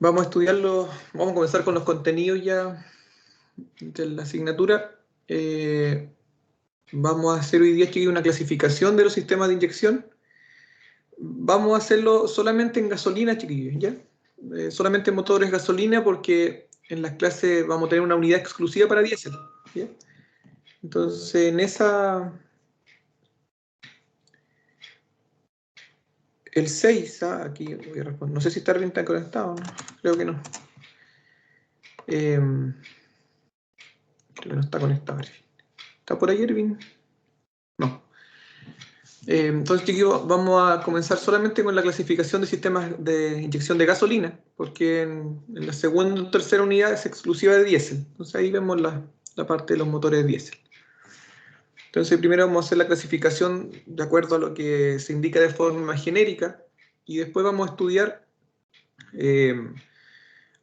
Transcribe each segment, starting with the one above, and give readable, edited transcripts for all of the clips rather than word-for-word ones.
Vamos a estudiarlo, vamos a comenzar con los contenidos ya de la asignatura. Vamos a hacer hoy día, chiquillos, una clasificación de los sistemas de inyección. Vamos a hacerlo solamente en gasolina, chiquillos, ¿ya? Solamente en motores gasolina, porque en las clases vamos a tener una unidad exclusiva para diésel, ¿ya? Entonces, en esa... El 6, aquí voy a responder. No sé si está bien conectado, ¿no? Creo que no. Creo que no está conectado. ¿Está por ahí, Erwin? No. Entonces, chiquillos, vamos a comenzar solamente con la clasificación de sistemas de inyección de gasolina, porque en la segunda o tercera unidad es exclusiva de diésel. Entonces ahí vemos la parte de los motores de diésel. Entonces primero vamos a hacer la clasificación de acuerdo a lo que se indica de forma genérica, y después vamos a estudiar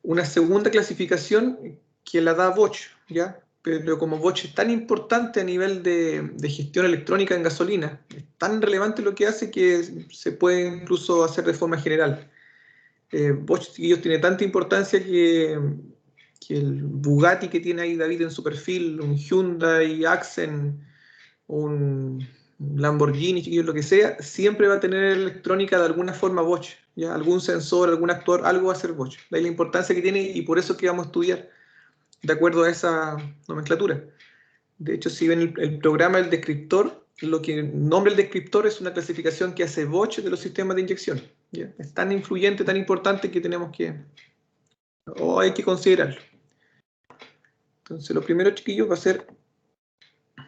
una segunda clasificación que la da Bosch, ¿ya? Pero como Bosch es tan importante a nivel de gestión electrónica en gasolina, es tan relevante lo que hace que se puede incluso hacer de forma general. Bosch, ellos tiene tanta importancia que el Bugatti que tiene ahí David en su perfil, un Hyundai Accent, un Lamborghini, chiquillos, lo que sea, siempre va a tener electrónica de alguna forma Bosch, ¿ya? Algún sensor, algún actuador, algo va a ser Bosch. De ahí la importancia que tiene y por eso es que vamos a estudiar de acuerdo a esa nomenclatura. De hecho, si ven el programa, el descriptor, lo que nombra el descriptor es una clasificación que hace Bosch de los sistemas de inyección, ¿ya? Es tan influyente, tan importante que tenemos que, o hay que considerarlo. Entonces, lo primero, chiquillos, va a ser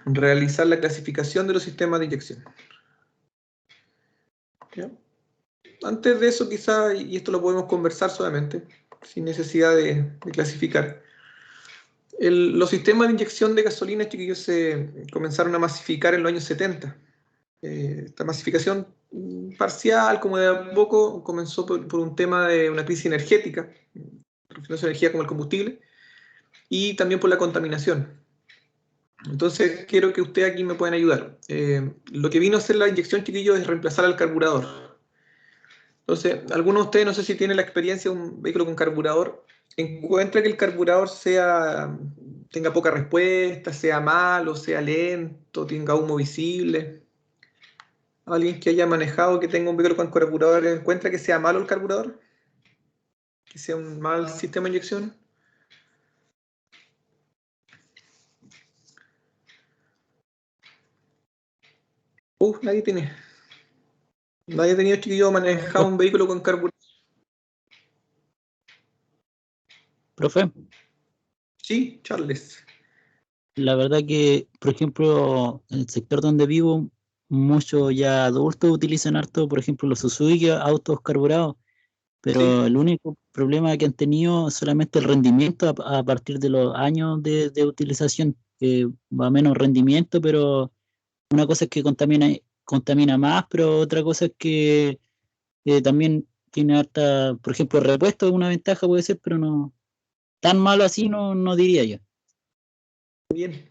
realizar la clasificación de los sistemas de inyección, ¿ya? Antes de eso, quizá, y esto lo podemos conversar solamente, sin necesidad de clasificar. Los sistemas de inyección de gasolina, chiquillos, se comenzaron a masificar en los años 70. Esta masificación parcial, como de a poco, comenzó por un tema de una crisis energética, refiriéndose a energía como el combustible, y también por la contaminación. Entonces, quiero que ustedes aquí me puedan ayudar. Lo que vino a hacer la inyección, chiquillos, es reemplazar al carburador. Entonces, algunos de ustedes, no sé si tienen la experiencia de un vehículo con carburador, encuentra que el carburador tenga poca respuesta, sea malo, sea lento, tenga humo visible. Alguien que haya manejado, que tenga un vehículo con carburador, encuentra que sea malo el carburador, que sea un mal sistema de inyección. Nadie tiene. Nadie ha tenido, chiquillo, manejado un vehículo con carburador. Profe, Sí, Charles. la verdad que, por ejemplo, en el sector donde vivo, muchos ya adultos utilizan harto, por ejemplo, los Suzuki, autos carburados, pero Sí. el único problema que han tenido es solamente el rendimiento a partir de los años de utilización, que va a menos rendimiento, pero una cosa es que contamina más, pero otra cosa es que también tiene harta, por ejemplo, el repuesto, una ventaja puede ser, pero no tan malo así no diría yo. Bien.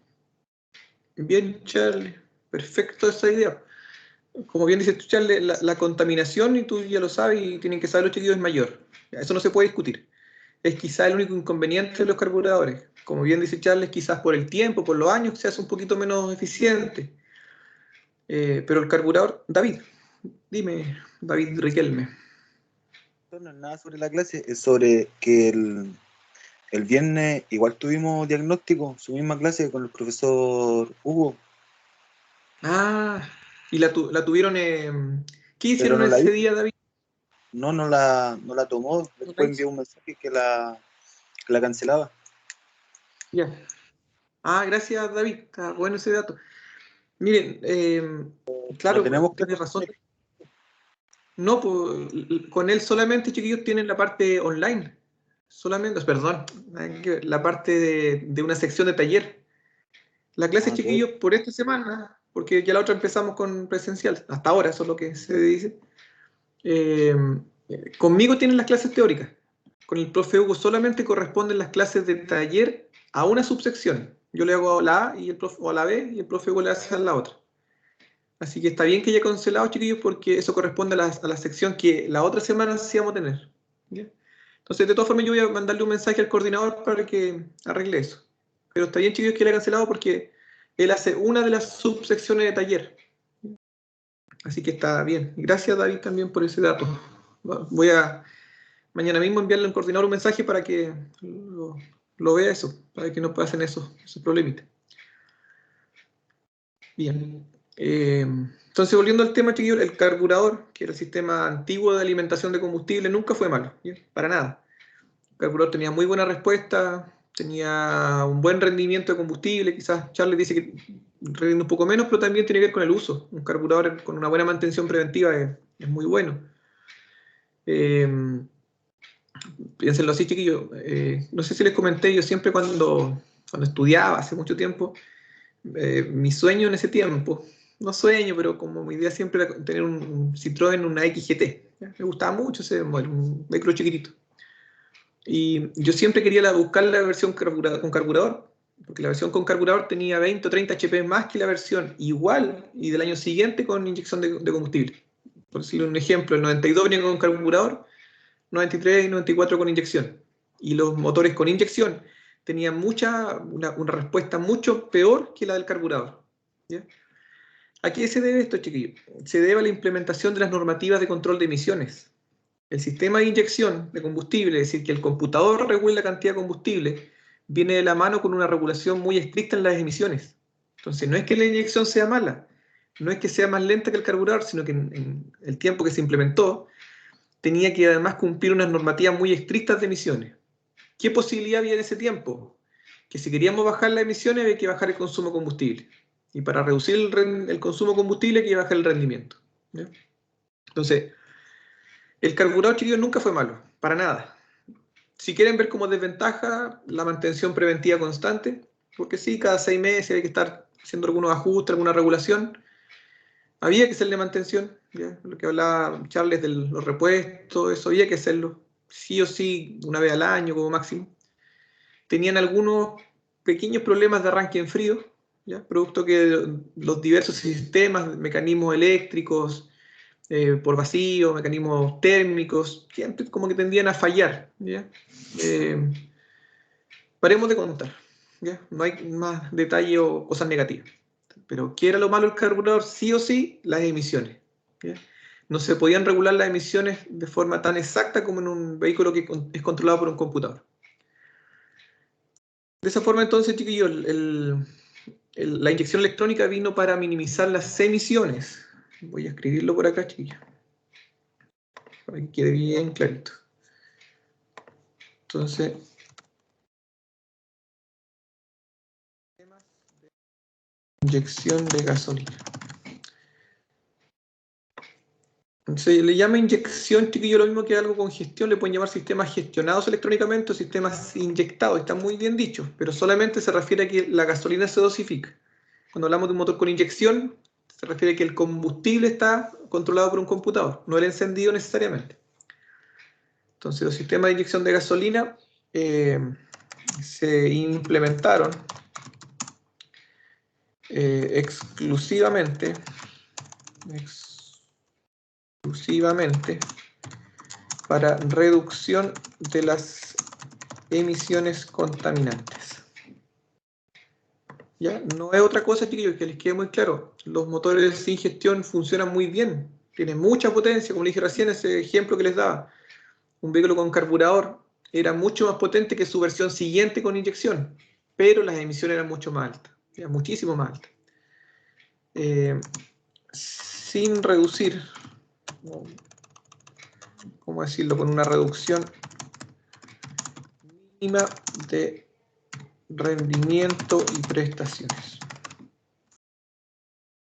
Bien, Charles. Perfecto esa idea. Como bien dices tú, Charles, la contaminación, y tú ya lo sabes, y tienen que saber los chiquillos, es mayor. Eso no se puede discutir. Es quizá el único inconveniente de los carburadores. Como bien dice Charles, quizás por el tiempo, por los años, se hace un poquito menos eficiente. Pero el carburador, David, dime, David Riquelme. No es nada sobre la clase, es sobre que el viernes igual tuvimos diagnóstico, su misma clase con el profesor Hugo. Y la tuvieron. ¿Qué Pero hicieron no la ese hizo. día, David? No la tomó. ¿No la Después hizo? envió un mensaje que la cancelaba. Ya. Gracias, David. Está bueno ese dato. Miren, No claro, tenemos tienes clase. razón. No, pues con él solamente, chiquillos, tienen la parte online. Solamente, perdón, la parte de una sección de taller. La clase, Ok. chiquillos, por esta semana, porque ya la otra empezamos con presencial, hasta ahora, eso es lo que se dice. Eh, Conmigo tienen las clases teóricas. Con el profe Hugo solamente corresponden las clases de taller a una subsección. Yo le hago a la A y el profe, o a la B, y el profe Hugo le hace a la otra. Así que está bien que haya cancelado, chiquillos, porque eso corresponde a la sección que la otra semana sí vamos a tener. ¿Ya? Entonces, de todas formas, yo voy a mandarle un mensaje al coordinador para que arregle eso. Pero está bien, chicos, que le haya cancelado porque él hace una de las subsecciones de taller. Así que está bien. Gracias, David, también por ese dato. Voy a mañana mismo enviarle al coordinador un mensaje para que lo vea eso, para que no pasen esos problemitas. Bien. Entonces, volviendo al tema, chiquillos, el carburador, que era el sistema antiguo de alimentación de combustible, nunca fue malo, ¿bien? Para nada. El carburador tenía muy buena respuesta, tenía un buen rendimiento de combustible, quizás Charles dice que rinde un poco menos, pero también tiene que ver con el uso. Un carburador con una buena mantención preventiva es muy bueno. Piénsenlo así, chiquillos. No sé si les comenté, yo siempre cuando estudiaba, hace mucho tiempo, mi sueño en ese tiempo, no sueño, pero como mi idea siempre era tener un Citroën, una XGT. ¿Ya? Me gustaba mucho ese modelo, un vehículo chiquitito. Y yo siempre quería buscar la versión con carburador, porque la versión con carburador tenía 20 o 30 HP más que la versión igual y del año siguiente con inyección de combustible. Por decirle un ejemplo, el 92 venía con carburador, 93 y 94 con inyección. Y los motores con inyección tenían una respuesta mucho peor que la del carburador. ¿Ya? ¿A qué se debe esto, chiquillos? Se debe a la implementación de las normativas de control de emisiones. El sistema de inyección de combustible, es decir, que el computador regule la cantidad de combustible, viene de la mano con una regulación muy estricta en las emisiones. Entonces, no es que la inyección sea mala, no es que sea más lenta que el carburador, sino que en el tiempo que se implementó, tenía que además cumplir unas normativas muy estrictas de emisiones. ¿Qué posibilidad había en ese tiempo? Que si queríamos bajar las emisiones había que bajar el consumo de combustible. Y para reducir el consumo de combustible hay que bajar el rendimiento. ¿Ya? Entonces, el carburador, chiquillos, nunca fue malo, para nada. Si quieren ver como desventaja, la mantención preventiva constante, porque sí, cada 6 meses hay que estar haciendo algunos ajustes, alguna regulación. Había que hacerle mantención, ¿ya? Lo que hablaba Charles de los repuestos, eso había que hacerlo, sí o sí, una vez al año como máximo. Tenían algunos pequeños problemas de arranque en frío, ¿ya? Producto que los diversos sistemas, mecanismos eléctricos, por vacío, mecanismos térmicos, siempre como que tendían a fallar. ¿Ya? Paremos de contar, ¿ya? No hay más detalle o cosas negativas. Pero ¿qué era lo malo del carburador? Sí o sí, las emisiones. ¿Ya? No se podían regular las emisiones de forma tan exacta como en un vehículo que es controlado por un computador. De esa forma, entonces, chiquillos, la inyección electrónica vino para minimizar las emisiones. Voy a escribirlo por acá, chiquillos, para que quede bien clarito. Entonces, inyección de gasolina. Se le llama inyección, chiquillo, lo mismo que algo con gestión, le pueden llamar sistemas gestionados electrónicamente o sistemas inyectados, está muy bien dicho, pero solamente se refiere a que la gasolina se dosifica. Cuando hablamos de un motor con inyección, se refiere a que el combustible está controlado por un computador, no el encendido necesariamente. Entonces, los sistemas de inyección de gasolina se implementaron exclusivamente para reducción de las emisiones contaminantes. ¿Ya? No es otra cosa, chiquillos, que les quede muy claro. Los motores sin gestión funcionan muy bien, tienen mucha potencia, como les dije recién, ese ejemplo que les daba. Un vehículo con carburador era mucho más potente que su versión siguiente con inyección, pero las emisiones eran mucho más altas, eran muchísimo más altas. Sin reducir, ¿cómo decirlo? Con una reducción mínima de rendimiento y prestaciones.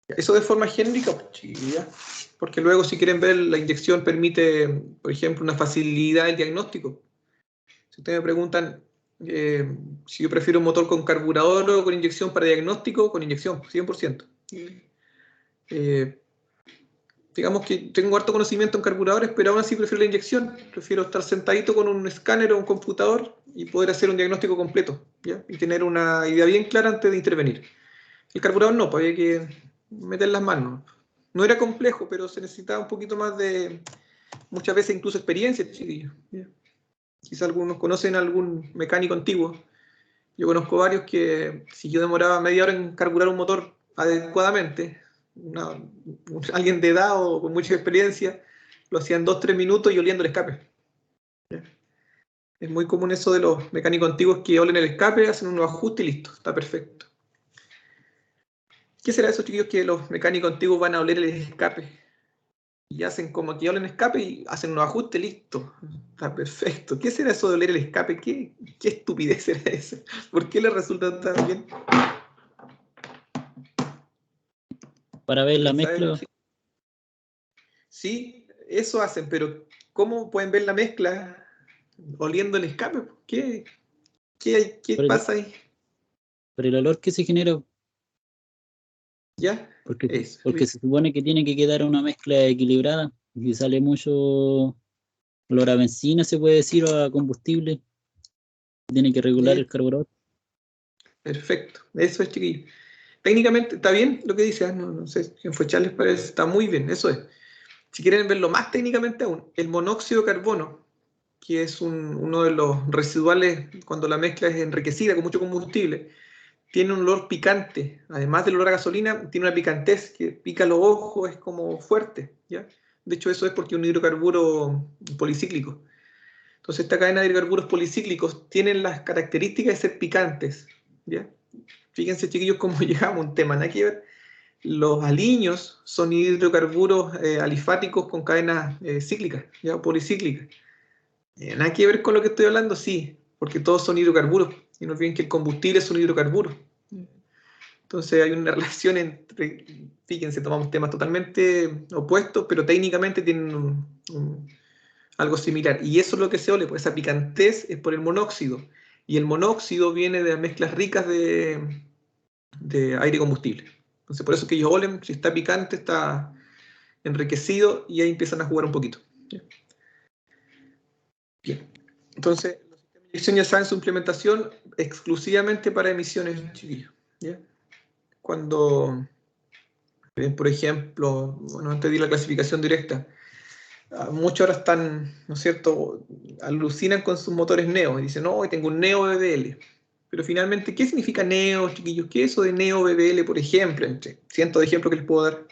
Eso de forma genérica, porque luego si quieren ver, la inyección permite, por ejemplo, una facilidad del diagnóstico. Si ustedes me preguntan si yo prefiero un motor con carburador o con inyección para diagnóstico, con inyección, 100%. Digamos que tengo harto conocimiento en carburadores, pero aún así prefiero la inyección. Prefiero estar sentadito con un escáner o un computador y poder hacer un diagnóstico completo, ¿ya? Y tener una idea bien clara antes de intervenir. El carburador no, pues había que meter las manos. No era complejo, pero se necesitaba un poquito más de, muchas veces incluso experiencia, chiquillos. Quizá algunos conocen algún mecánico antiguo. Yo conozco varios que si yo demoraba media hora en carburar un motor adecuadamente, alguien de edad o con mucha experiencia, lo hacían 2-3 minutos y oliendo el escape. Es muy común eso de los mecánicos antiguos que olen el escape, hacen unos ajustes y listo, está perfecto. ¿Qué será eso, chiquillos, que los mecánicos antiguos van a oler el escape? Y hacen como que olen escape y hacen unos ajustes, listo. Está perfecto. ¿Qué será eso de oler el escape? ¿Qué estupidez será eso? ¿Por qué les resulta tan bien? Para ver la ¿Saben? mezcla. Sí, eso hacen, pero ¿cómo pueden ver la mezcla oliendo el escape? ¿Qué pasa ahí? Por el olor que se genera, ¿Ya? porque Eso. se supone que tiene que quedar una mezcla equilibrada. Y si sale mucho olor a benzina, se puede decir, o a combustible, tiene que regular el carburador. Perfecto, eso es, chiquillo. Técnicamente está bien lo que dice, ¿eh? No sé quién fue Charles, parece, está muy bien, eso es. Si quieren verlo más técnicamente aún, el monóxido de carbono, que es uno de los residuales cuando la mezcla es enriquecida con mucho combustible, tiene un olor picante, además del olor a gasolina, tiene una picantez que pica los ojos, es como fuerte, ¿ya? De hecho, eso es porque es un hidrocarburo policíclico. Entonces, esta cadena de hidrocarburos policíclicos tienen las características de ser picantes, ¿ya? Fíjense, chiquillos, cómo llegamos a un tema, nada que ver. Los aliños son hidrocarburos alifáticos con cadenas cíclicas, ¿ya? Policíclicas. Nada que ver con lo que estoy hablando, sí, porque todos son hidrocarburos. Y no olviden que el combustible es un hidrocarburo. Entonces hay una relación entre, fíjense, tomamos temas totalmente opuestos, pero técnicamente tienen algo similar. Y eso es lo que se ole, pues esa picantez es por el monóxido. Y el monóxido viene de mezclas ricas de aire y combustible. Entonces por eso es que ellos olen, si está picante, está enriquecido y ahí empiezan a jugar un poquito. Bien. Entonces, los sistemas de inyección ya saben su implementación exclusivamente para emisiones, chiquillos. ¿Ya? Cuando, por ejemplo, bueno, antes di la clasificación directa, muchos ahora están, ¿no es cierto?, alucinan con sus motores Neo y dicen, no, hoy tengo un Neo BBL. Pero finalmente, ¿qué significa Neo, chiquillos? ¿Qué es eso de Neo BBL, por ejemplo? Entre cientos de ejemplos que les puedo dar.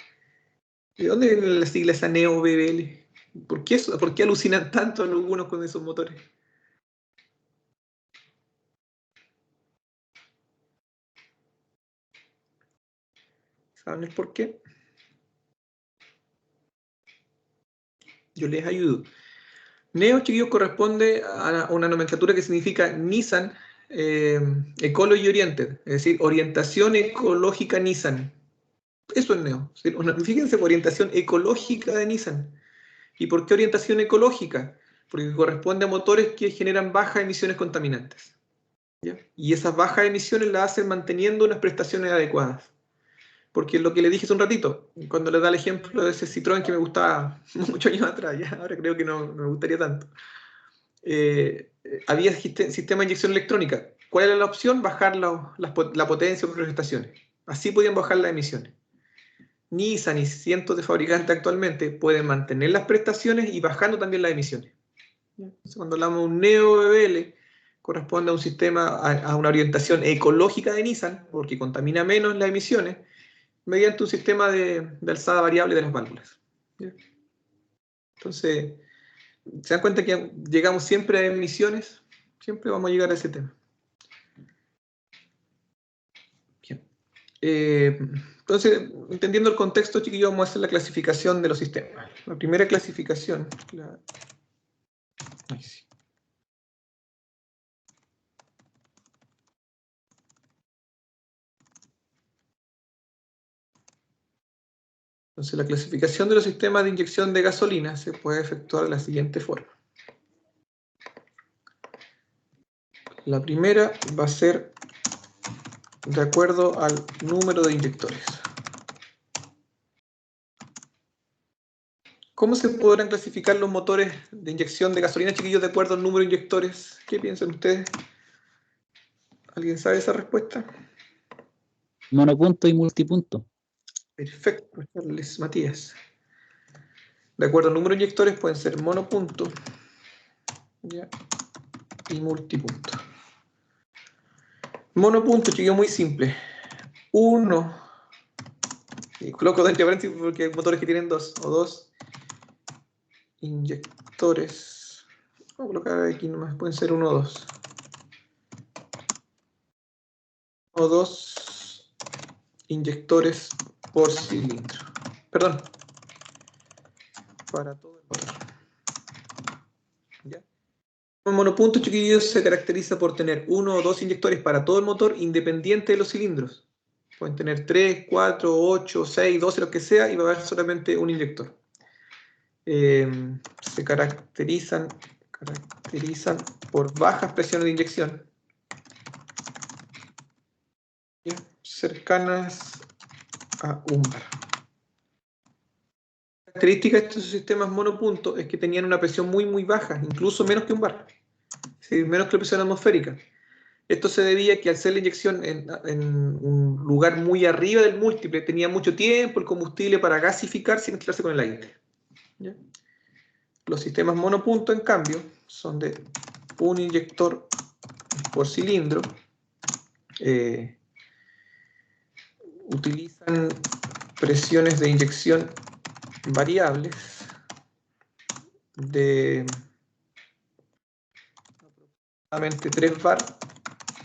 ¿De dónde viene la sigla esa Neo BBL? ¿Por qué alucinan tanto algunos con esos motores? ¿Saben el por qué? Yo les ayudo. Neo, chiquillos, corresponde a una nomenclatura que significa Nissan Ecology Oriented, es decir, orientación ecológica Nissan. Eso es Neo. Fíjense, orientación ecológica de Nissan. ¿Y por qué orientación ecológica? Porque corresponde a motores que generan bajas emisiones contaminantes. ¿Ya? Y esas bajas emisiones las hacen manteniendo unas prestaciones adecuadas. Porque lo que le dije hace un ratito, cuando le da el ejemplo de ese Citroën que me gustaba muchos años atrás, ya ahora creo que no me gustaría tanto. Había sistema de inyección electrónica. ¿Cuál era la opción? Bajar la potencia o prestaciones. Así podían bajar las emisiones. Nissan y cientos de fabricantes actualmente pueden mantener las prestaciones y bajando también las emisiones. Entonces, cuando hablamos de un Neo BBL, corresponde a un sistema, a una orientación ecológica de Nissan, porque contamina menos las emisiones, mediante un sistema de alzada variable de las válvulas. Entonces, ¿se dan cuenta que llegamos siempre a emisiones? Siempre vamos a llegar a ese tema. Bien. Entonces, entendiendo el contexto, chiquillos, vamos a hacer la clasificación de los sistemas. La primera clasificación. Ay, sí. Entonces, la clasificación de los sistemas de inyección de gasolina se puede efectuar de la siguiente forma. La primera va a ser de acuerdo al número de inyectores. ¿Cómo se podrán clasificar los motores de inyección de gasolina, chiquillos, de acuerdo al número de inyectores? ¿Qué piensan ustedes? ¿Alguien sabe esa respuesta? Monopunto y multipunto. Perfecto, Charles Matías. De acuerdo al número de inyectores pueden ser monopunto, ¿ya? y multipunto. Monopunto, chiquillo, muy simple. 1, y coloco entre paréntesis porque hay motores que tienen 2, o 2 inyectores. Voy a colocar aquí nomás, pueden ser 1 o 2. O 2 inyectores por cilindro. Perdón. Para todo el motor. ¿Ya? Un monopunto, chiquillos, se caracteriza por tener 1 o 2 inyectores para todo el motor independiente de los cilindros. Pueden tener 3, 4, 8, 6, 12, lo que sea, y va a haber solamente un inyector. Se caracterizan por bajas presiones de inyección, ¿ya? Cercanas a un bar. La característica de estos sistemas monopunto es que tenían una presión muy baja, incluso menos que un bar, es decir, menos que la presión atmosférica. Esto se debía a que al hacer la inyección en un lugar muy arriba del múltiple tenía mucho tiempo el combustible para gasificar sin mezclarse con el aire. ¿Ya? Los sistemas monopunto, en cambio, son de un inyector por cilindro. Utilizan presiones de inyección variables de aproximadamente 3 bar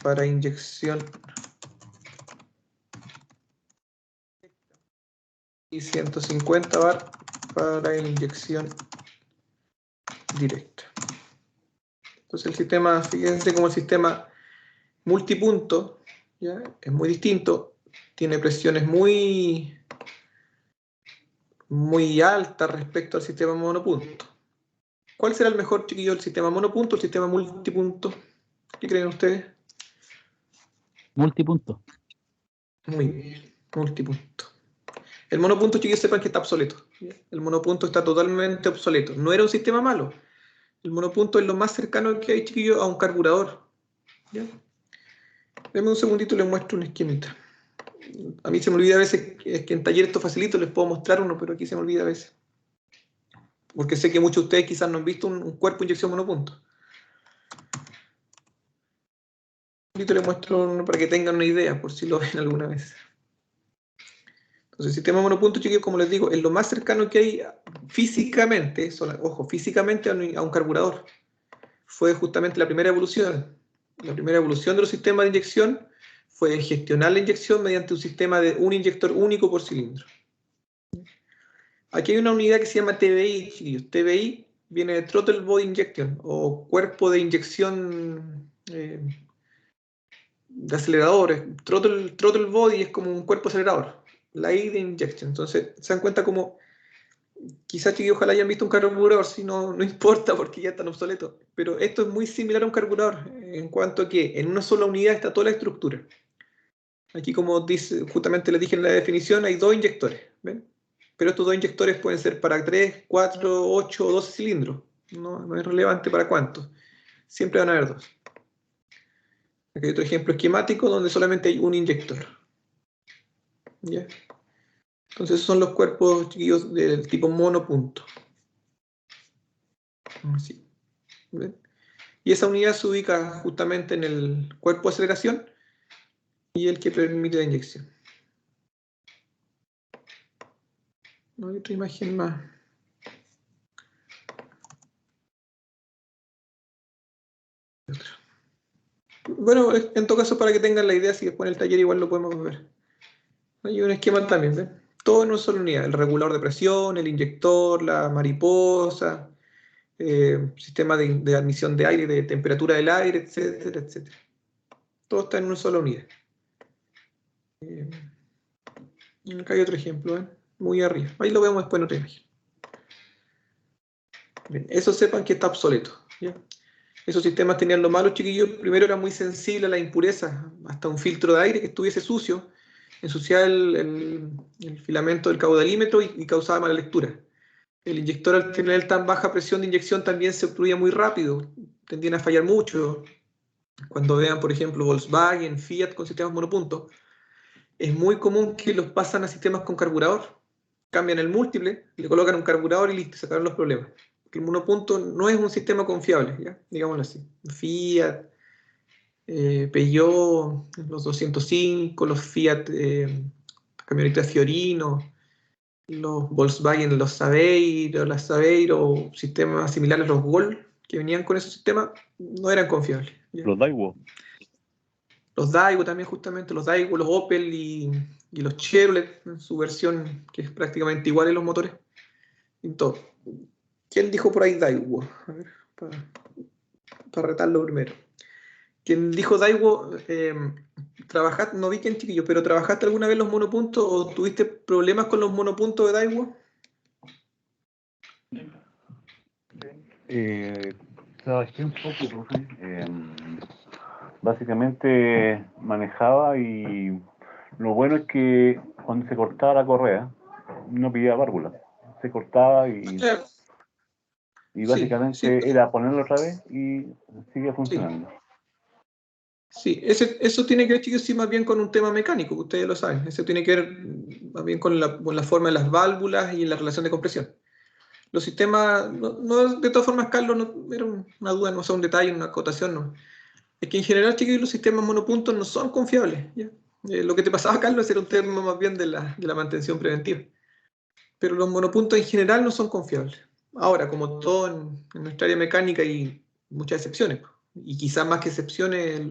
para inyección y 150 bar para inyección directa. Entonces el sistema, fíjense como el sistema multipunto, ¿ya? Es muy distinto, tiene presiones muy altas respecto al sistema monopunto. ¿Cuál será el mejor, chiquillo, el sistema monopunto o el sistema multipunto? ¿Qué creen ustedes? Multipunto. Muy bien, multipunto. El monopunto, chiquillos, sepan que está obsoleto. El monopunto está totalmente obsoleto. No era un sistema malo. El monopunto es lo más cercano que hay, chiquillos, a un carburador. ¿Ya? Denme un segundito y les muestro un esquemita. A mí se me olvida a veces que en taller esto facilito, les puedo mostrar uno, pero aquí se me olvida a veces. Porque sé que muchos de ustedes quizás no han visto un cuerpo de inyección monopunto. Ahorita les muestro uno para que tengan una idea, por si lo ven alguna vez. Entonces, el sistema monopunto, chiquillos, como les digo, es lo más cercano que hay físicamente, ojo, físicamente a un carburador. Fue justamente la primera evolución. La primera evolución de los sistemas de inyección fue gestionar la inyección mediante un sistema de un inyector único por cilindro. Aquí hay una unidad que se llama TBI, chiquillos. TBI viene de Throttle Body Injection, o cuerpo de inyección de aceleradores. Throttle Body es como un cuerpo acelerador. La I de Injection. Entonces, se dan cuenta como, quizás, chiquillos, ojalá hayan visto un carburador, si no, no importa porque ya están obsoletos. Pero esto es muy similar a un carburador, en cuanto a que en una sola unidad está toda la estructura. Aquí, como dice, justamente les dije en la definición, hay 2 inyectores, ¿ven? Pero estos 2 inyectores pueden ser para 3, 4, 8 o 12 cilindros. No es relevante para cuántos. Siempre van a haber 2. Aquí hay otro ejemplo esquemático donde solamente hay un inyector. ¿Ya? Entonces esos son los cuerpos, chiquillos, del tipo monopunto. Así. ¿Ven? Y esa unidad se ubica justamente en el cuerpo de aceleración y el que permite la inyección. No hay otra imagen más. Bueno, en todo caso, para que tengan la idea, si después en el taller igual lo podemos ver. Hay un esquema también, ¿ven? Todo en una sola unidad. El regulador de presión, el inyector, la mariposa, sistema de admisión de aire, de temperatura del aire, etcétera, etcétera. Todo está en una sola unidad. Acá hay otro ejemplo, ¿eh? Muy arriba. Ahí lo vemos después en otra imagen. Bien, eso sepan que está obsoleto. ¿Ya? Esos sistemas tenían lo malo, chiquillos. Primero era muy sensible a la impureza, hasta un filtro de aire que estuviese sucio, ensuciaba el filamento del caudalímetro y causaba mala lectura. El inyector, al tener tan baja presión de inyección, también se obstruía muy rápido, tendían a fallar mucho. Cuando vean, por ejemplo, Volkswagen, Fiat con sistemas monopunto, es muy común que los pasan a sistemas con carburador. Cambian el múltiple, le colocan un carburador y listo, se acabaron los problemas. que el monopunto no es un sistema confiable, ¿ya? Digámoslo así. Fiat, Peugeot, los 205, los Fiat camionetas Fiorino, los Volkswagen, los Saveiro, las Saveiro, sistemas similares a los Gol, que venían con esos sistemas, no eran confiables, ¿ya? Los Daewoo. Los Daewoo también, justamente, los Daewoo, los Opel y los Chevrolet, en su versión que es prácticamente igual en los motores. Y todo. ¿Quién dijo por ahí Daewoo? A ver, para retarlo primero. ¿Quién dijo Daewoo? ¿Trabajaste? No vi quién, chiquillo, pero ¿trabajaste alguna vez los monopuntos o tuviste problemas con los monopuntos de Daewoo? Trabajé un poco, profe. Básicamente manejaba y lo bueno es que cuando se cortaba la correa no pillaba válvula. Se cortaba y básicamente Sí, sí. era ponerlo otra vez y sigue funcionando. Sí, eso tiene que ver, chicos, sí, más bien con un tema mecánico, ustedes lo saben. Eso tiene que ver más bien con la forma de las válvulas y la relación de compresión. Los sistemas, de todas formas, Carlos, no, era una duda, no sea un detalle, una acotación, no. Es que en general, chicos, los sistemas monopuntos no son confiables, ¿ya? Lo que te pasaba, Carlos, era un tema más bien de la mantención preventiva. Pero los monopuntos en general no son confiables. Ahora, como todo en nuestra área mecánica hay muchas excepciones, y quizás más que excepciones,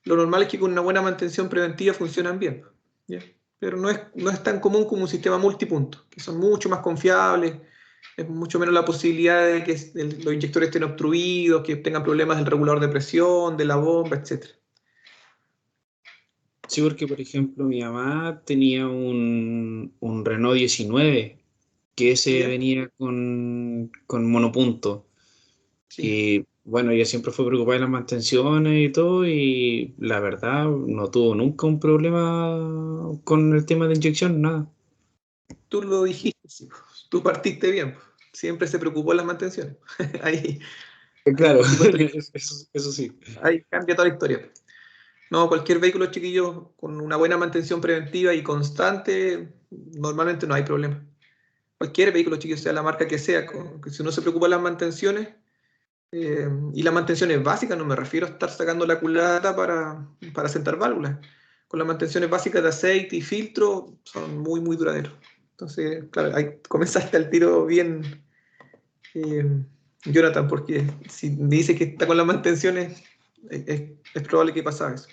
lo normal es que con una buena mantención preventiva funcionan bien, ¿ya? Pero no es tan común como un sistema multipunto, que son mucho más confiables, es mucho menos la posibilidad de que los inyectores estén obstruidos, que tengan problemas del regulador de presión, de la bomba, etc. Sí, porque por ejemplo mi mamá tenía un Renault 19 que ese ¿Ya? venía con monopunto. Sí. Y bueno, ella siempre fue preocupada de las mantenciones y todo, y la verdad no tuvo nunca un problema con el tema de inyección, nada. Tú lo dijiste, sí, tú partiste bien, siempre se preocupó en las mantenciones. Ahí, Claro, ahí, eso sí. ahí cambia toda la historia. No, cualquier vehículo, chiquillo, con una buena mantención preventiva y constante, normalmente no hay problema. Cualquier vehículo, chiquillo, sea la marca que sea, que si uno se preocupa de las mantenciones, y las mantenciones básicas, no me refiero a estar sacando la culata para sentar válvulas. Con las mantenciones básicas de aceite y filtro son muy, muy duraderos. Entonces, claro, ahí comenzaste al tiro bien, Jonathan, porque si me dice que está con las mantenciones, es probable que pasa eso.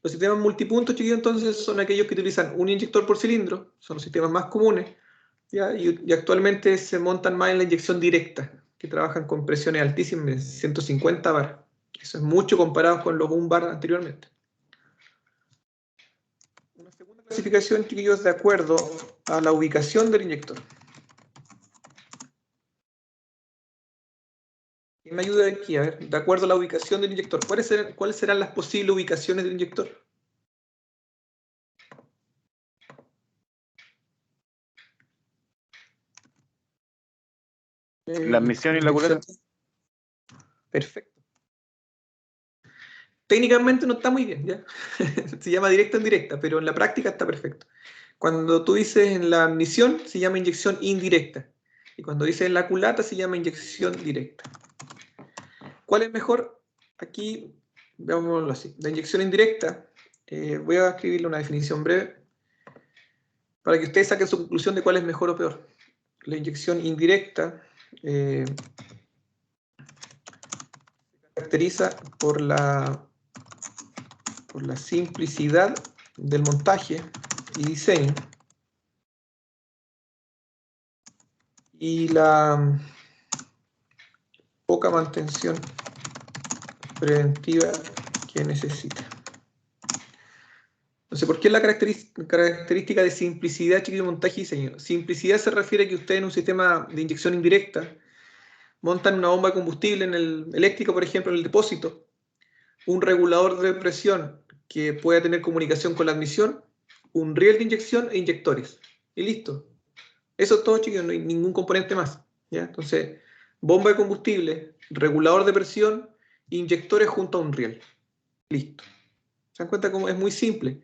Los sistemas multipuntos, chiquillos, entonces son aquellos que utilizan un inyector por cilindro, son los sistemas más comunes, ¿ya? Y actualmente se montan más en la inyección directa, que trabajan con presiones altísimas, 150 bar. Eso es mucho comparado con los 1 bar anteriormente. Una segunda clasificación, chiquillos, de acuerdo a la ubicación del inyector. ¿Quién me ayuda aquí? A ver, de acuerdo a la ubicación del inyector, ¿cuáles serán las posibles ubicaciones del inyector? La admisión y la culata. Perfecto. Técnicamente no está muy bien, ¿ya? Se llama directa o indirecta, pero en la práctica está perfecto. Cuando tú dices en la admisión, se llama inyección indirecta. Y cuando dices en la culata, se llama inyección directa. ¿Cuál es mejor? Aquí, veámoslo así. La inyección indirecta, voy a escribirle una definición breve para que ustedes saquen su conclusión de cuál es mejor o peor. La inyección indirecta se caracteriza por la simplicidad del montaje y diseño y la poca mantención preventiva que necesita. Entonces, ¿por qué la característica de simplicidad, chiquillo, montaje y diseño? Simplicidad se refiere a que ustedes en un sistema de inyección indirecta montan una bomba de combustible en el eléctrico, por ejemplo, en el depósito, un regulador de presión que pueda tener comunicación con la admisión, un riel de inyección e inyectores. Y listo. Eso es todo, chicos, no hay ningún componente más, ¿ya? Entonces, bomba de combustible, regulador de presión, inyectores junto a un riel. Listo. ¿Se dan cuenta cómo es muy simple?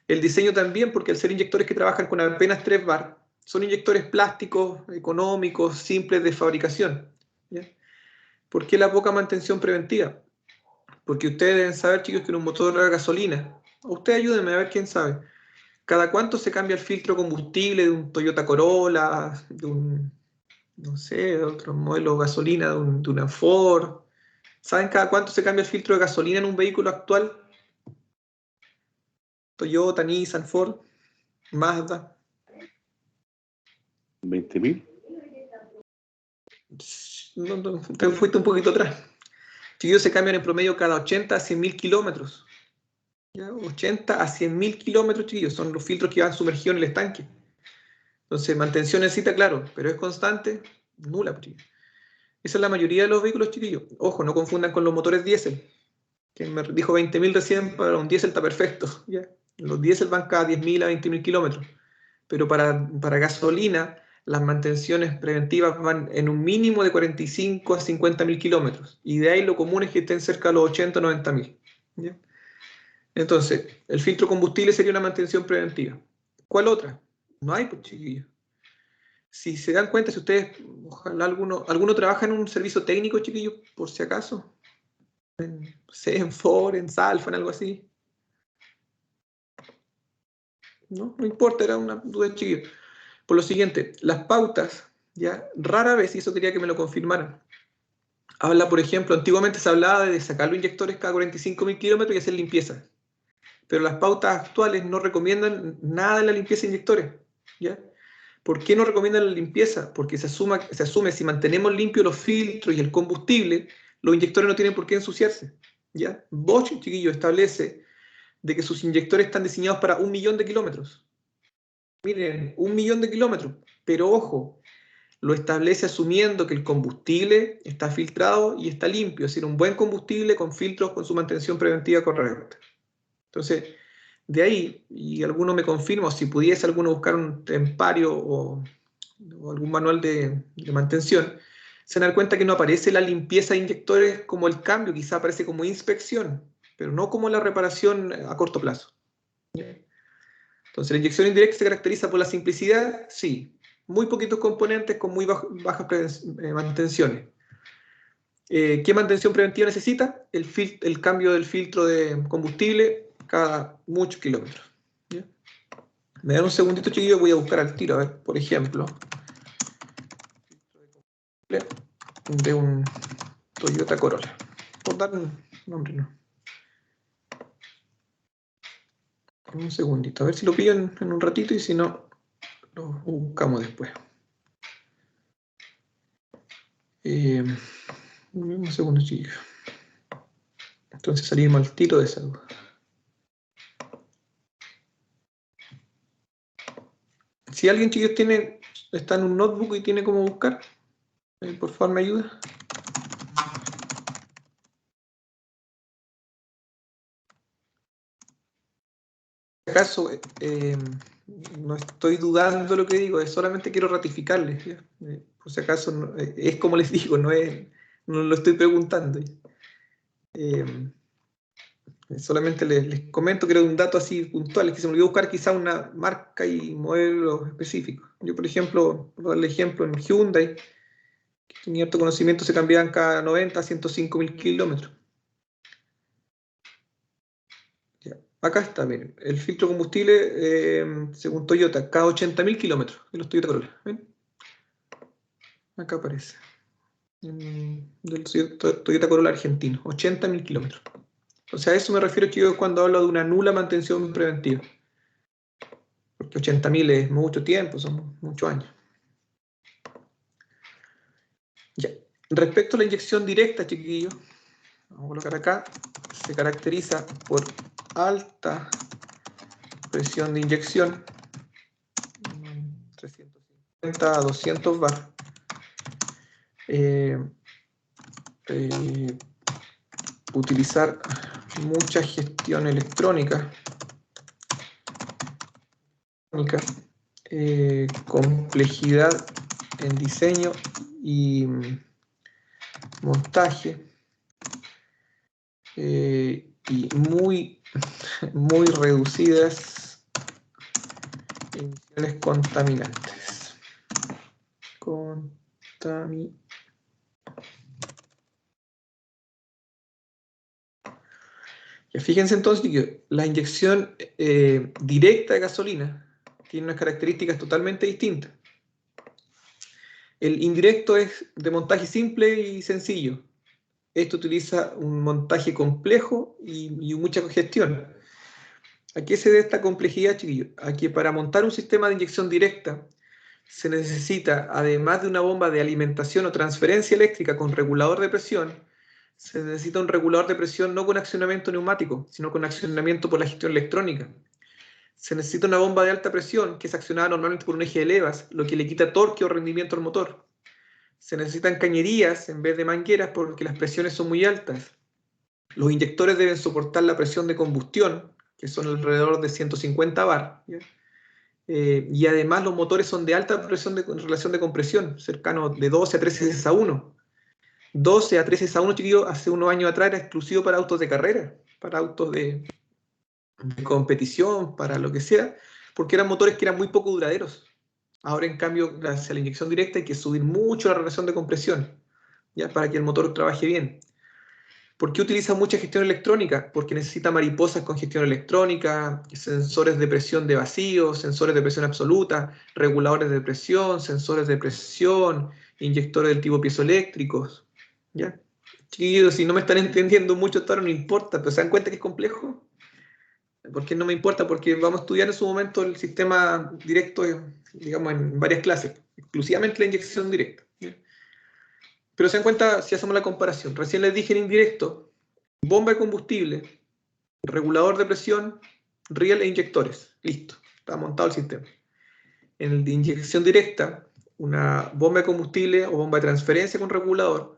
El diseño también, porque al ser inyectores que trabajan con apenas 3 bar, Son inyectores plásticos, económicos, simples de fabricación. ¿Ya? ¿Por qué la poca mantención preventiva? Porque ustedes deben saber, chicos, que en un motor a gasolina, ustedes ayúdenme a ver quién sabe, ¿cada cuánto se cambia el filtro de combustible de un Toyota Corolla, de un, no sé, de otro modelo de gasolina, de una Ford? ¿Saben cada cuánto se cambia el filtro de gasolina en un vehículo actual? Toyota, Nissan, Ford, Mazda. 20.000. No, te fuiste un poquito atrás. Chiquillos, se cambian en promedio cada 80 a 100.000 kilómetros. ¿Ya? 80 a 100.000 kilómetros, chiquillos, son los filtros que van sumergidos en el estanque. Entonces, mantención necesita, claro, pero es constante, nula, chiquillos. Esa es la mayoría de los vehículos, chiquillos. Ojo, no confundan con los motores diésel. Que me dijo 20.000 recién, para un diésel está perfecto. ¿Ya? Los diésel van cada 10.000 a 20.000 kilómetros. Pero para gasolina, las mantenciones preventivas van en un mínimo de 45 a 50.000 kilómetros. Y de ahí lo común es que estén cerca de los 80 o 90.000. ¿Ya? Entonces, el filtro combustible sería una mantención preventiva. ¿Cuál otra? No hay, pues, chiquillos. Si se dan cuenta, si ustedes, ojalá alguno trabaja en un servicio técnico, chiquillos, por si acaso, en Ford, en Salfa, en algo así. No importa, era una duda, chiquillos. Por lo siguiente, las pautas, ya rara vez, y eso quería que me lo confirmaran, habla, por ejemplo, antiguamente se hablaba de sacar los inyectores cada 45.000 kilómetros y hacer limpieza. Pero las pautas actuales no recomiendan nada en la limpieza de inyectores. ¿Ya? ¿Por qué no recomiendan la limpieza? Porque se asume si mantenemos limpios los filtros y el combustible, los inyectores no tienen por qué ensuciarse. ¿Ya? Bosch, chiquillo, establece de que sus inyectores están diseñados para 1.000.000 de kilómetros. Miren, 1.000.000 de kilómetros. Pero ojo, lo establece asumiendo que el combustible está filtrado y está limpio, es decir, un buen combustible con filtros con su mantención preventiva correcta. Entonces, de ahí, y alguno me confirma, si pudiese alguno buscar un tempario o algún manual de mantención, se dan cuenta que no aparece la limpieza de inyectores como el cambio, quizá aparece como inspección, pero no como la reparación a corto plazo. Entonces, la inyección indirecta se caracteriza por la simplicidad, sí, muy poquitos componentes con muy bajas mantenciones. ¿Qué mantención preventiva necesita? El cambio del filtro de combustible cada muchos kilómetros. ¿Ya? Me dan un segundito, chiquillos, voy a buscar al tiro, a ver, por ejemplo, de un Toyota Corolla. Por dar un nombre, no. Un segundito, a ver si lo pillo en un ratito y si no, lo buscamos después. Un segundo, chiquillos. Entonces salimos al tiro de esa duda. Si alguien, chicos, está en un notebook y tiene cómo buscar, por favor me ayuda. En este caso, no estoy dudando de lo que digo, solamente quiero ratificarles. ¿Ya? Por si acaso, es como les digo, no lo estoy preguntando. Solamente les comento que era un dato así puntual, es que se me olvidó buscar quizá una marca y modelo específico. Yo, por ejemplo, por darle ejemplo, en Hyundai, que tenía harto conocimiento, se cambiaban cada 90 a 105.000 kilómetros. Ya. Acá está, miren, el filtro combustible, según Toyota, cada 80.000 kilómetros de los Toyota Corolla. ¿Ven? Acá aparece. Del Toyota Corolla argentino, 80.000 kilómetros. O sea, a eso me refiero, chicos, cuando hablo de una nula mantención preventiva. Porque 80.000 es mucho tiempo, son muchos años. Ya. Respecto a la inyección directa, chiquillos, vamos a colocar acá, se caracteriza por alta presión de inyección, 350 a 200 bar. Utilizar mucha gestión electrónica, complejidad en diseño y montaje, y muy reducidas emisiones contaminantes. Ya, fíjense entonces que la inyección directa de gasolina tiene unas características totalmente distintas. El indirecto es de montaje simple y sencillo. Esto utiliza un montaje complejo y mucha congestión. ¿A qué se debe esta complejidad, chiquillos? A que para montar un sistema de inyección directa se necesita, además de una bomba de alimentación o transferencia eléctrica con regulador de presión, se necesita un regulador de presión no con accionamiento neumático, sino con accionamiento por la gestión electrónica. Se necesita una bomba de alta presión que es accionada normalmente por un eje de levas, lo que le quita torque o rendimiento al motor. Se necesitan cañerías en vez de mangueras porque las presiones son muy altas. Los inyectores deben soportar la presión de combustión, que son alrededor de 150 bar. Y además los motores son de alta presión en relación de compresión, cercano de 12 a 13 veces a 1. 12 a 13 veces a 1, chiquillos, hace unos años atrás era exclusivo para autos de carrera, para autos de competición, para lo que sea, porque eran motores que eran muy poco duraderos. Ahora, en cambio, gracias a la inyección directa hay que subir mucho la relación de compresión, ¿ya? Para que el motor trabaje bien. ¿Por qué utiliza mucha gestión electrónica? Porque necesita mariposas con gestión electrónica, sensores de presión de vacío, sensores de presión absoluta, reguladores de presión, sensores de presión, inyectores del tipo piezoeléctricos. ¿Ya? Chiquillos, si no me están entendiendo mucho, esto ahora no importa, pero ¿se dan cuenta que es complejo? ¿Por qué no me importa? Porque vamos a estudiar en su momento el sistema directo, digamos, en varias clases, exclusivamente la inyección directa. Pero se dan cuenta si hacemos la comparación. Recién les dije en indirecto, bomba de combustible, regulador de presión, riel e inyectores. Listo, está montado el sistema. En el de inyección directa, una bomba de combustible o bomba de transferencia con regulador,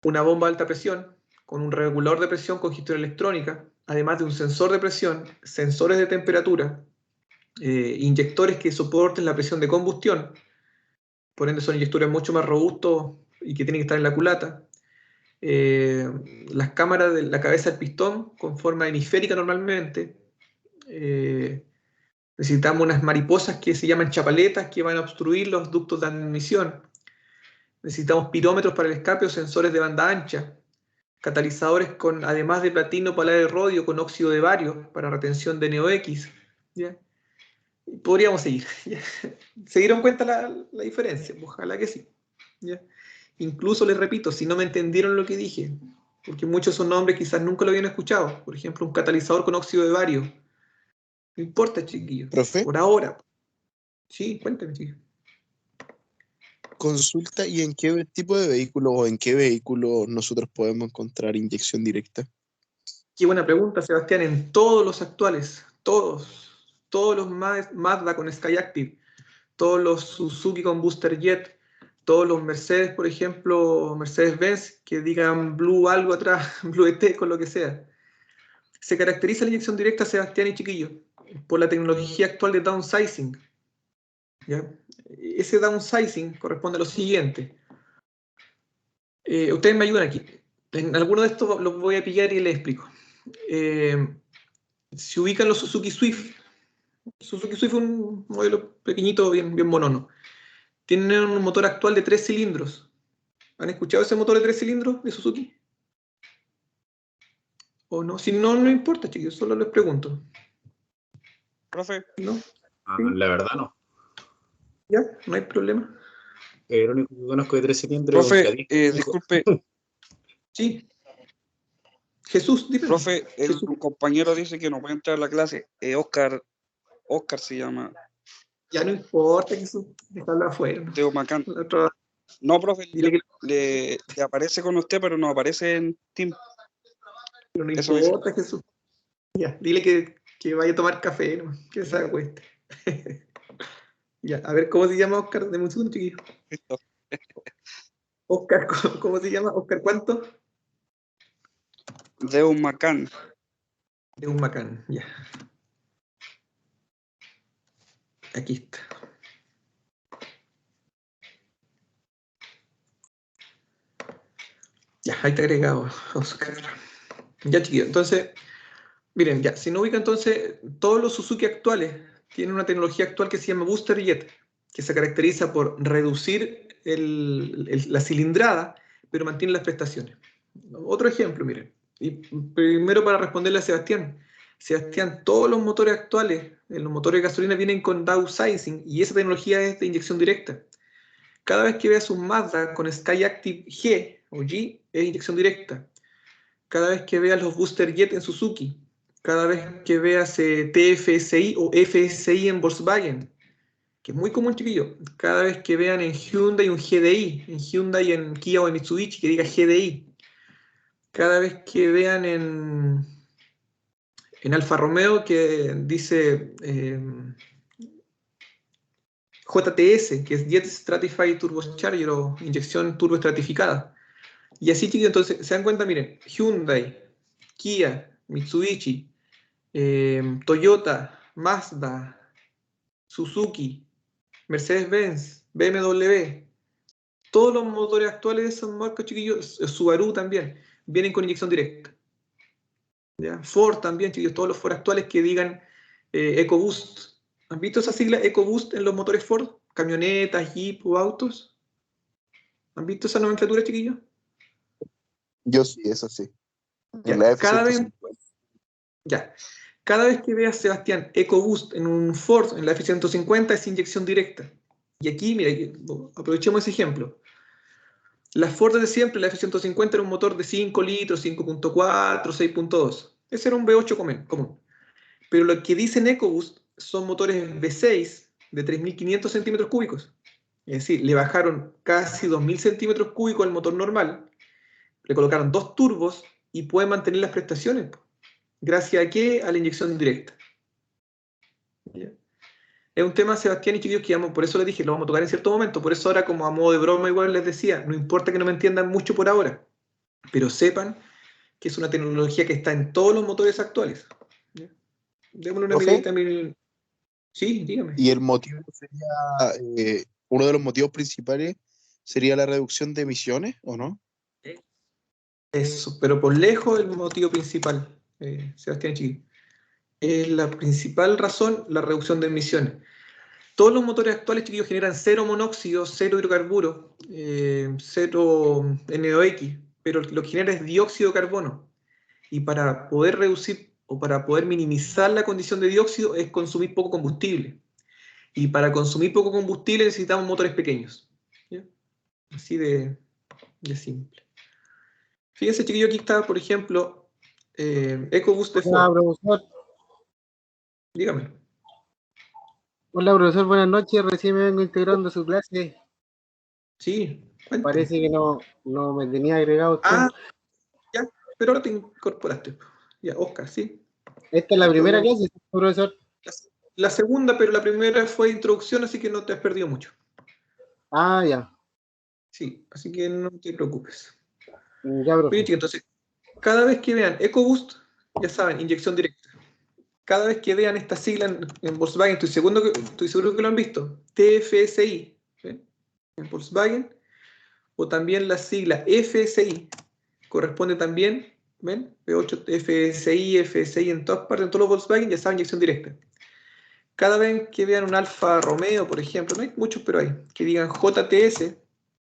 una bomba de alta presión con un regulador de presión con gestión electrónica, además de un sensor de presión, sensores de temperatura, inyectores que soporten la presión de combustión, por ende son inyectores mucho más robustos y que tienen que estar en la culata. Las cámaras de la cabeza del pistón con forma hemisférica normalmente. Necesitamos unas mariposas que se llaman chapaletas que van a obstruir los ductos de admisión. Necesitamos pirómetros para el escape o sensores de banda ancha. Catalizadores con, además de platino, paladio de rodio con óxido de bario para retención de NOx. ¿Ya? Podríamos seguir. ¿Ya? ¿Se dieron cuenta la diferencia? Ojalá que sí. ¿Ya? Incluso les repito, si no me entendieron lo que dije, porque muchos son nombres quizás nunca lo habían escuchado. Por ejemplo, un catalizador con óxido de bario. No importa, chiquillos. ¿Profe? Por ahora. Sí, cuéntame, chiquillos. Consulta, ¿y en qué tipo de vehículo o en qué vehículo nosotros podemos encontrar inyección directa? Qué buena pregunta, Sebastián. En todos los actuales, todos los Mazda con Skyactiv, todos los Suzuki con Booster Jet, todos los Mercedes, por ejemplo, Mercedes-Benz, que digan Blue algo atrás, Blue ET, con lo que sea. Se caracteriza la inyección directa, Sebastián y chiquillo, por la tecnología actual de downsizing. ¿Ya? Ese downsizing corresponde a lo siguiente. Ustedes me ayudan aquí. En alguno de estos los voy a pillar y les explico. Se ubican los Suzuki Swift. Suzuki Swift es un modelo pequeñito, bien monono. Tienen un motor actual de 3 cilindros. ¿Han escuchado ese motor de 3 cilindros de Suzuki? ¿O no? Si no, no importa, chicos, solo les pregunto. Profe. ¿No? ¿Sí? La verdad no. ¿Ya? ¿No hay problema? El único que conozco de 3 cilindros. Profe, disculpe. Sí. Jesús, dime. Profe, un compañero dice que no puede entrar a la clase. Oscar se llama. Ya no importa, Jesús. Déjalo afuera. Teo Macán. No, profe, le aparece con usted, pero no aparece en Team. Pero no importa, Jesús. Ya, dile que vaya a tomar café, ¿no? Que se acueste. Ya, a ver, ¿cómo se llama Oscar? Deme un segundo, chiquillo. Oscar, ¿cómo se llama? ¿Oscar cuánto? De un Macán. De un Macán, ya. Aquí está. Ya, ahí está agregado, Oscar. Ya, chiquillo, entonces, miren, ya, si no ubica entonces, todos los Suzuki actuales tienen una tecnología actual que se llama Booster Jet. que se caracteriza por reducir la cilindrada, pero mantiene las prestaciones. Otro ejemplo, miren. Y primero para responderle a Sebastián. Sebastián, todos los motores actuales, los motores de gasolina vienen con downsizing y esa tecnología es de inyección directa. Cada vez que veas un Mazda con Skyactiv G o G, es inyección directa. Cada vez que veas los Booster Jet en Suzuki, cada vez que veas TFSI o FSI en Volkswagen, que es muy común, chiquillo. Cada vez que vean en Hyundai un GDI, en Hyundai, en Kia o en Mitsubishi, que diga GDI. Cada vez que vean en Alfa Romeo que dice JTS, que es Jet Stratified Turbocharger o inyección turbo estratificada. Y así, chicos, entonces, se dan cuenta, miren, Hyundai, Kia, Mitsubishi, Toyota, Mazda, Suzuki, Mercedes-Benz, BMW, todos los motores actuales de esas marcas, chiquillos, Subaru también, vienen con inyección directa. ¿Ya? Ford también, chiquillos, todos los Ford actuales que digan EcoBoost. ¿Han visto esa sigla EcoBoost en los motores Ford? Camionetas, Jeep o autos. ¿Han visto esa nomenclatura, chiquillos? Yo sí, eso sí. Ya, En la cada F-150. Cada vez que veas, Sebastián, EcoBoost en un Ford, en la F-150, es inyección directa. Y aquí, mira, aprovechemos ese ejemplo. Las Ford de siempre, la F-150 era un motor de 5 litros, 5.4, 6.2. Ese era un V8 común. Pero lo que dicen EcoBoost son motores V6 de 3.500 centímetros cúbicos. Es decir, le bajaron casi 2.000 centímetros cúbicos al motor normal, le colocaron 2 turbos y pueden mantener las prestaciones. ¿Gracias a qué? A la inyección directa. ¿Ya? Es un tema, Sebastián y chiquillos, que por eso les dije, lo vamos a tocar en cierto momento. Por eso ahora, como a modo de broma, igual les decía, no importa que no me entiendan mucho por ahora, pero sepan que es una tecnología que está en todos los motores actuales. ¿Ya? Démosle una miradita. Sí, dígame. Y el motivo sería, uno de los motivos principales sería la reducción de emisiones, ¿o no? Eso, pero por lejos el motivo principal, Sebastián Chiqui. Es la principal razón, la reducción de emisiones. Todos los motores actuales, chiquillos, generan 0 monóxido, 0 hidrocarburos, 0 NOx, pero lo que genera es dióxido de carbono. Y para poder reducir o para poder minimizar la condición de dióxido es consumir poco combustible. Y para consumir poco combustible necesitamos motores pequeños. ¿Ya? Así de simple. Fíjense, chiquillo, aquí está, por ejemplo, EcoBoost de Ford. Hola, profesor. Dígame. Hola, profesor, buenas noches. Recién me vengo integrando a su clase. Sí, cuéntame. Parece que no me tenía agregado usted. Ah, ya, pero ahora te incorporaste. Ya, Oscar, ¿sí? Esta es la primera clase, profesor. La segunda, pero la primera fue introducción, así que no te has perdido mucho. Ah, ya. Sí, así que no te preocupes. Ya, profe. Bien, chicos, entonces, cada vez que vean EcoBoost, ya saben, inyección directa. Cada vez que vean esta sigla en Volkswagen, estoy seguro que lo han visto, TFSI, ¿sí? En Volkswagen, o también la sigla FSI, corresponde también, ¿ven? V8, FSI, FSI en todas partes, en todos los Volkswagen, ya saben, inyección directa. Cada vez que vean un Alfa Romeo, por ejemplo, no hay muchos, pero hay, que digan JTS,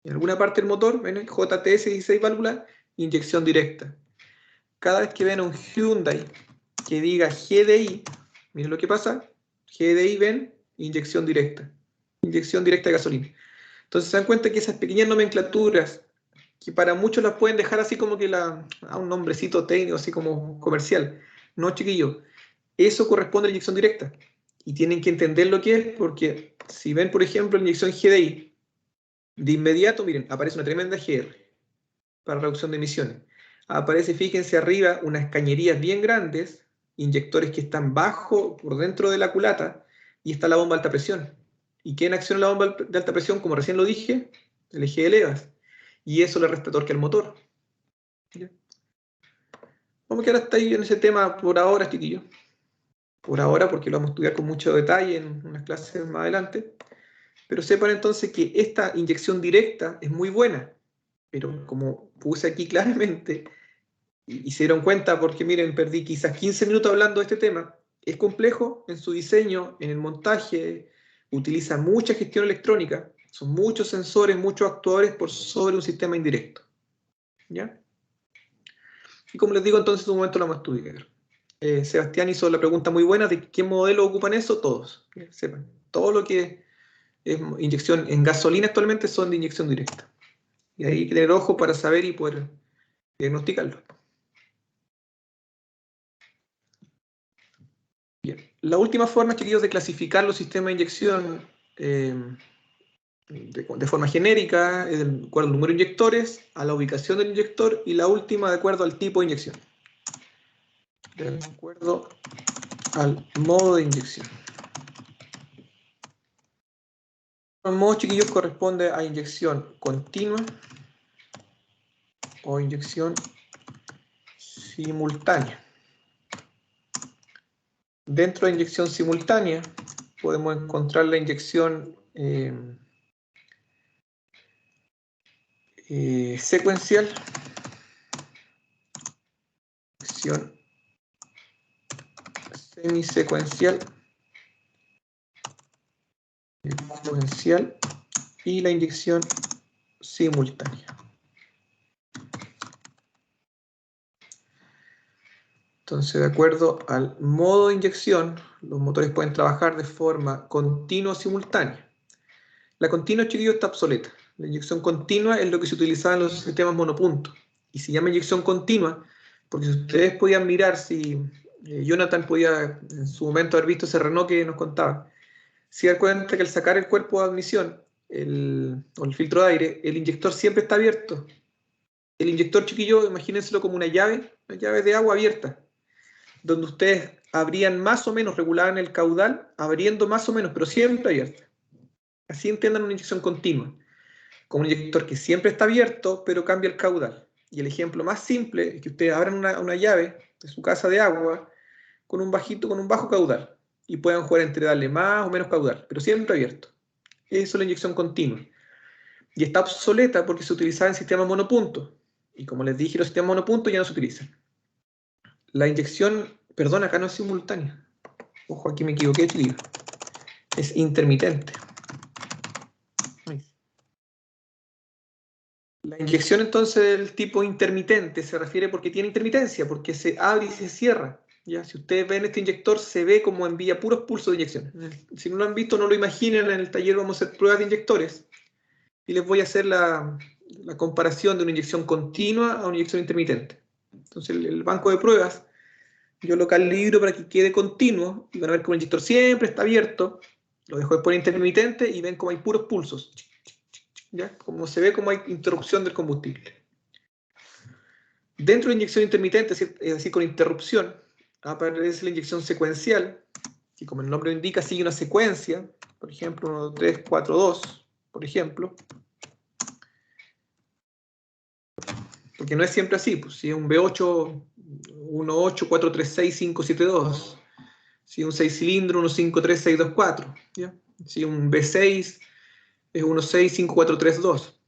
en alguna parte del motor, ¿ven? JTS 16 válvulas, inyección directa. Cada vez que vean un Hyundai que diga GDI, miren lo que pasa, GDI, ven, inyección directa de gasolina. Entonces se dan cuenta que esas pequeñas nomenclaturas, que para muchos las pueden dejar así como que a un nombrecito técnico, así como comercial. No, chiquillos, eso corresponde a la inyección directa. Y tienen que entender lo que es, porque si ven, por ejemplo, la inyección GDI, de inmediato, miren, aparece una tremenda GR para reducción de emisiones. Aparece, fíjense arriba, unas cañerías bien grandes, inyectores que están bajo, por dentro de la culata, y está la bomba de alta presión. ¿Y qué en acción la bomba de alta presión? Como recién lo dije, el eje de levas. Y eso le resta torque al motor. ¿Ya? Vamos a quedar hasta ahí en ese tema por ahora, chiquillos. Por ahora, porque lo vamos a estudiar con mucho detalle en unas clases más adelante. Pero sepan entonces que esta inyección directa es muy buena. Pero como puse aquí claramente, y se dieron cuenta porque miren, perdí quizás 15 minutos hablando de este tema, es complejo en su diseño, en el montaje, utiliza mucha gestión electrónica, son muchos sensores, muchos actuadores por sobre un sistema indirecto. ¿Ya? Y como les digo, entonces en un momento lo vamos a estudiar. Sebastián hizo la pregunta muy buena de qué modelo ocupan eso, todos. Sepan, todo lo que es inyección en gasolina actualmente son de inyección directa. Y ahí hay que tener ojo para saber y poder diagnosticarlo. Bien. La última forma, chiquillos, de clasificar los sistemas de inyección de forma genérica es de acuerdo al número de inyectores, a la ubicación del inyector, y la última de acuerdo al tipo de inyección. De acuerdo al modo de inyección. El modo, chiquillos, corresponde a inyección continua o inyección simultánea. Dentro de inyección simultánea podemos encontrar la inyección secuencial, inyección semisecuencial, secuencial y la inyección simultánea. Entonces, de acuerdo al modo de inyección, los motores pueden trabajar de forma continua o simultánea. La continua, chiquillos, está obsoleta. La inyección continua es lo que se utilizaba en los sistemas monopunto. Y se llama inyección continua porque si ustedes podían mirar, si Jonathan podía en su momento haber visto ese Renault que nos contaba, se da cuenta que al sacar el cuerpo de admisión o el filtro de aire, el inyector siempre está abierto. El inyector, chiquillo, imagínenselo como una llave de agua abierta, donde ustedes abrían más o menos, regulaban el caudal, abriendo más o menos, pero siempre abierta. Así entiendan una inyección continua, como un inyector que siempre está abierto, pero cambia el caudal. Y el ejemplo más simple es que ustedes abran una llave de su casa de agua con un bajo caudal, y puedan jugar entre darle más o menos caudal, pero siempre abierto. Eso es la inyección continua. Y está obsoleta porque se utilizaba en sistemas monopunto. Y como les dije, los sistemas monopunto ya no se utilizan. La inyección, perdón, acá no es simultánea. Ojo, aquí me equivoqué, chiquillo. Es intermitente. La inyección entonces del tipo intermitente se refiere porque tiene intermitencia, porque se abre y se cierra. ¿Ya? Si ustedes ven este inyector, se ve como envía puros pulsos de inyección. Si no lo han visto, no lo imaginen, en el taller vamos a hacer pruebas de inyectores. Y les voy a hacer la comparación de una inyección continua a una inyección intermitente. Entonces el banco de pruebas, yo lo calibro para que quede continuo, y van a ver que el inyector siempre está abierto, lo dejo después intermitente y ven como hay puros pulsos. ¿Ya? Como se ve como hay interrupción del combustible. Dentro de la inyección intermitente, es decir, con interrupción, aparece la inyección secuencial, que como el nombre lo indica, sigue una secuencia, por ejemplo, 1, 2, 3, 4, 2, por ejemplo. Porque no es siempre así, pues si es un V8, 1, 8, 4, 3, 6, 5, 7, 2. Si es un 6 cilindros, 1, 5, 3, 6, 2, 4. ¿Ya? Si es un V6, es 1, 6, 5, 4, 3, 2.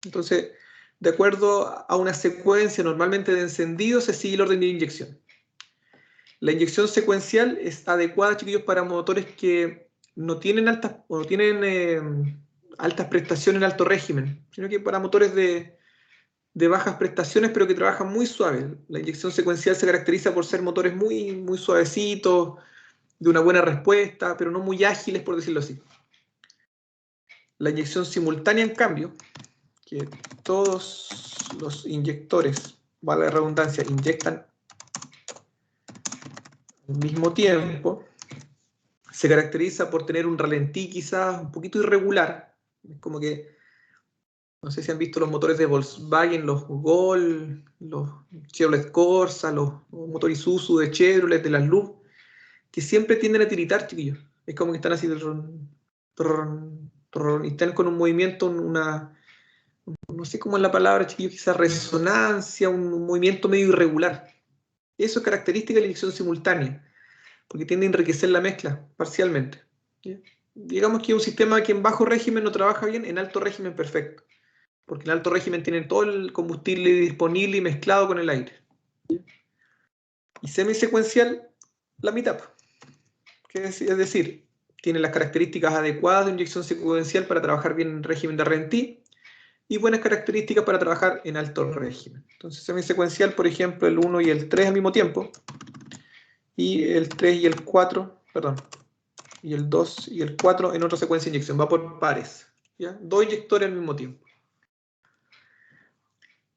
Entonces, de acuerdo a una secuencia normalmente de encendido, se sigue el orden de inyección. La inyección secuencial es adecuada, chiquillos, para motores que no tienen altas prestaciones en alto régimen, sino que para motores de bajas prestaciones, pero que trabajan muy suave. La inyección secuencial se caracteriza por ser motores muy, muy suavecitos, de una buena respuesta, pero no muy ágiles, por decirlo así. La inyección simultánea, en cambio, que todos los inyectores, vale la redundancia, inyectan al mismo tiempo, se caracteriza por tener un ralentí quizás un poquito irregular. Es como que, no sé si han visto los motores de Volkswagen, los Gol, los Chevrolet Corsa, los motores Isuzu de Chevrolet, de las Luz, que siempre tienden a tiritar, chiquillos. Es como que están así, y están con un movimiento, no sé cómo es la palabra, chiquillos, quizás resonancia, un movimiento medio irregular. Eso es característica de la inyección simultánea, porque tiende a enriquecer la mezcla parcialmente. ¿Sí? Digamos que un sistema que en bajo régimen no trabaja bien, en alto régimen perfecto, porque en alto régimen tienen todo el combustible disponible y mezclado con el aire. ¿Sí? Y semisecuencial, la mitad. Es decir, tiene las características adecuadas de inyección secuencial para trabajar bien en régimen de RNT y buenas características para trabajar en alto régimen. Entonces, semisecuencial, por ejemplo, el 1 y el 3 al mismo tiempo, y el 3 y el 4, perdón, y el 2 y el 4 en otra secuencia de inyección, va por pares, ¿ya? 2 inyectores al mismo tiempo.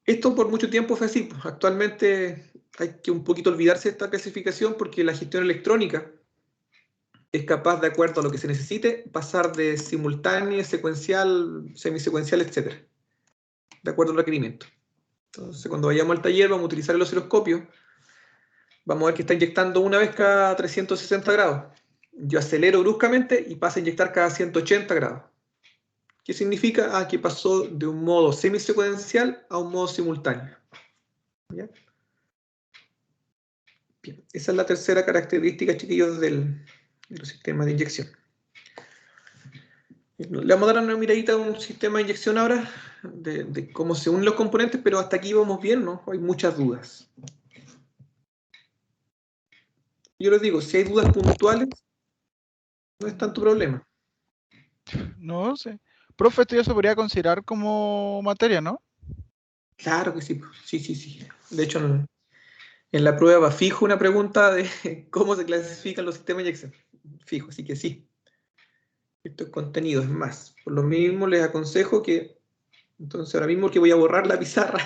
Esto por mucho tiempo fue así. Actualmente hay que un poquito olvidarse de esta clasificación porque la gestión electrónica es capaz, de acuerdo a lo que se necesite, pasar de simultánea, secuencial, semisecuencial, etc. De acuerdo al requerimiento. Entonces, cuando vayamos al taller, vamos a utilizar el osciloscopio. Vamos a ver que está inyectando una vez cada 360 grados. Yo acelero bruscamente y pasa a inyectar cada 180 grados. ¿Qué significa? Que pasó de un modo semisecuencial a un modo simultáneo. ¿Ya? Bien, esa es la tercera característica, chiquillos, de los sistemas de inyección. Le vamos a dar una miradita a un sistema de inyección ahora, de cómo se unen los componentes, pero hasta aquí vamos bien, ¿no? Hay muchas dudas. Yo les digo, si hay dudas puntuales, no es tanto problema. No sé. Profe, esto ya se podría considerar como materia, ¿no? Claro que sí, sí. De hecho, en la prueba va fijo una pregunta de cómo se clasifican los sistemas de inyección. Fijo, así que sí. Esto es contenido, es más. Por lo mismo les aconsejo que, entonces ahora mismo que voy a borrar la pizarra,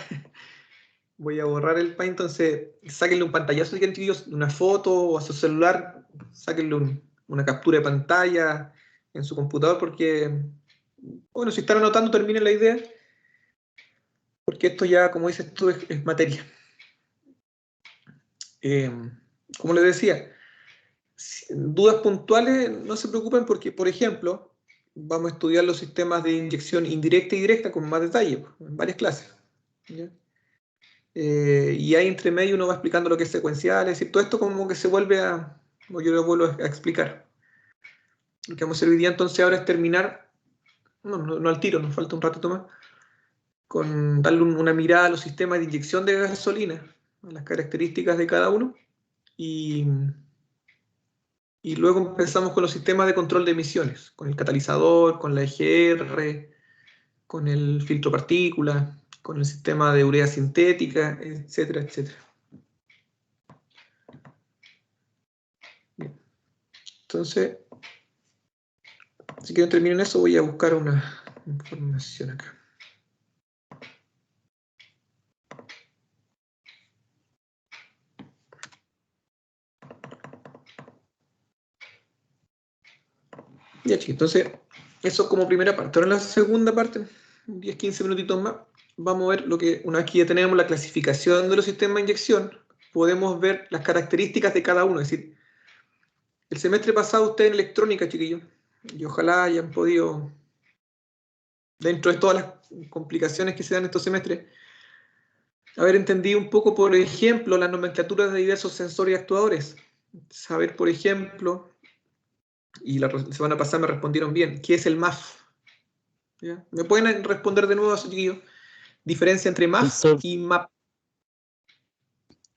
voy a borrar el Paint, entonces sáquenle un pantallazo si quieren, chiquillos, una foto o a su celular, sáquenle una captura de pantalla en su computador porque, bueno, si están anotando, terminen la idea, porque esto ya, como dices tú, es materia. Como les decía, dudas puntuales, no se preocupen porque, por ejemplo, vamos a estudiar los sistemas de inyección indirecta y directa con más detalle, en varias clases. ¿Ya? Y ahí entre medio uno va explicando lo que es secuencial, es decir, todo esto como que se vuelve como yo lo vuelvo a explicar. Lo que vamos a hacer hoy día entonces ahora es terminar, no al tiro, nos falta un ratito más, con darle una mirada a los sistemas de inyección de gasolina, a las características de cada uno, y luego empezamos con los sistemas de control de emisiones, con el catalizador, con la EGR, con el filtro partículas, con el sistema de urea sintética, etcétera, etcétera. Bien. Entonces, si quieren terminar eso, voy a buscar una información acá. Ya, chicos, entonces, eso como primera parte. Ahora en la segunda parte, 10-15 minutitos más, vamos a ver lo que, una vez que ya tenemos la clasificación de los sistemas de inyección, podemos ver las características de cada uno. Es decir, el semestre pasado ustedes en electrónica, chiquillos, y ojalá hayan podido, dentro de todas las complicaciones que se dan estos semestres, haber entendido un poco, por ejemplo, las nomenclaturas de diversos sensores y actuadores. Saber, por ejemplo, y la semana pasada me respondieron bien, ¿qué es el MAF? ¿Ya? ¿Me pueden responder de nuevo a su chiquillo? Diferencia entre MAF y MAP.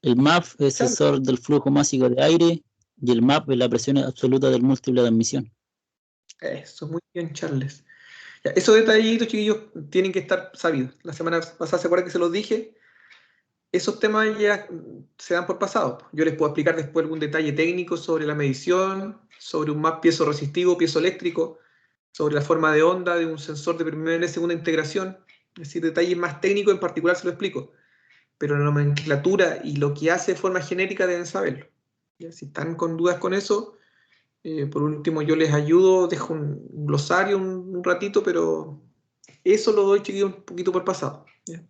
El MAF es sensor del flujo másico de aire y el MAP es la presión absoluta del múltiple de admisión. Eso, muy bien, Charles. Ya, esos detallitos, chiquillos, tienen que estar sabidos. La semana pasada, ¿se acuerdan que se los dije? Esos temas ya se dan por pasado. Yo les puedo explicar después algún detalle técnico sobre la medición, sobre un MAP piezoresistivo, piezoeléctrico, sobre la forma de onda de un sensor de primera y segunda integración. Es decir, detalles más técnicos en particular se lo explico. Pero la nomenclatura y lo que hace de forma genérica deben saberlo. ¿Ya? Si están con dudas con eso, por último yo les ayudo, dejo un glosario un ratito, pero eso lo doy, chiquillos, un poquito por pasado. ¿Ya?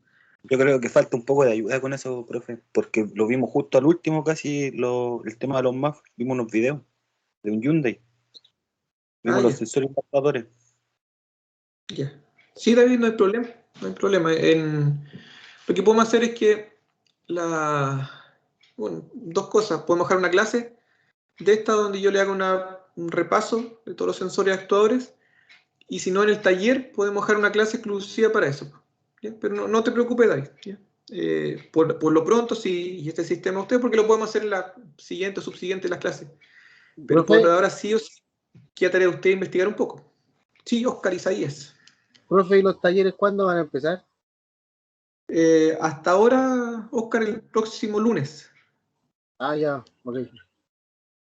Yo creo que falta un poco de ayuda con eso, profe, porque lo vimos justo al último casi, el tema de los MAF, vimos unos videos de un Hyundai, vimos los sensores impactadores. Ya. Sí, David, no hay problema, no hay problema. Lo que podemos hacer es que bueno, dos cosas, podemos dejar una clase de esta donde yo le haga un repaso de todos los sensores actuadores, y si no en el taller podemos dejar una clase exclusiva para eso. ¿Ya? Pero no te preocupes, David. ¿Ya? Por lo pronto, sí, y este sistema usted, porque lo podemos hacer en la siguiente o subsiguiente de las clases. Pero por ahora sí o sí queda tarea de usted investigar un poco. Sí, Oscar Isaías. Profe, ¿y los talleres cuándo van a empezar? Hasta ahora, Oscar, el próximo lunes. Ah, ya, ok.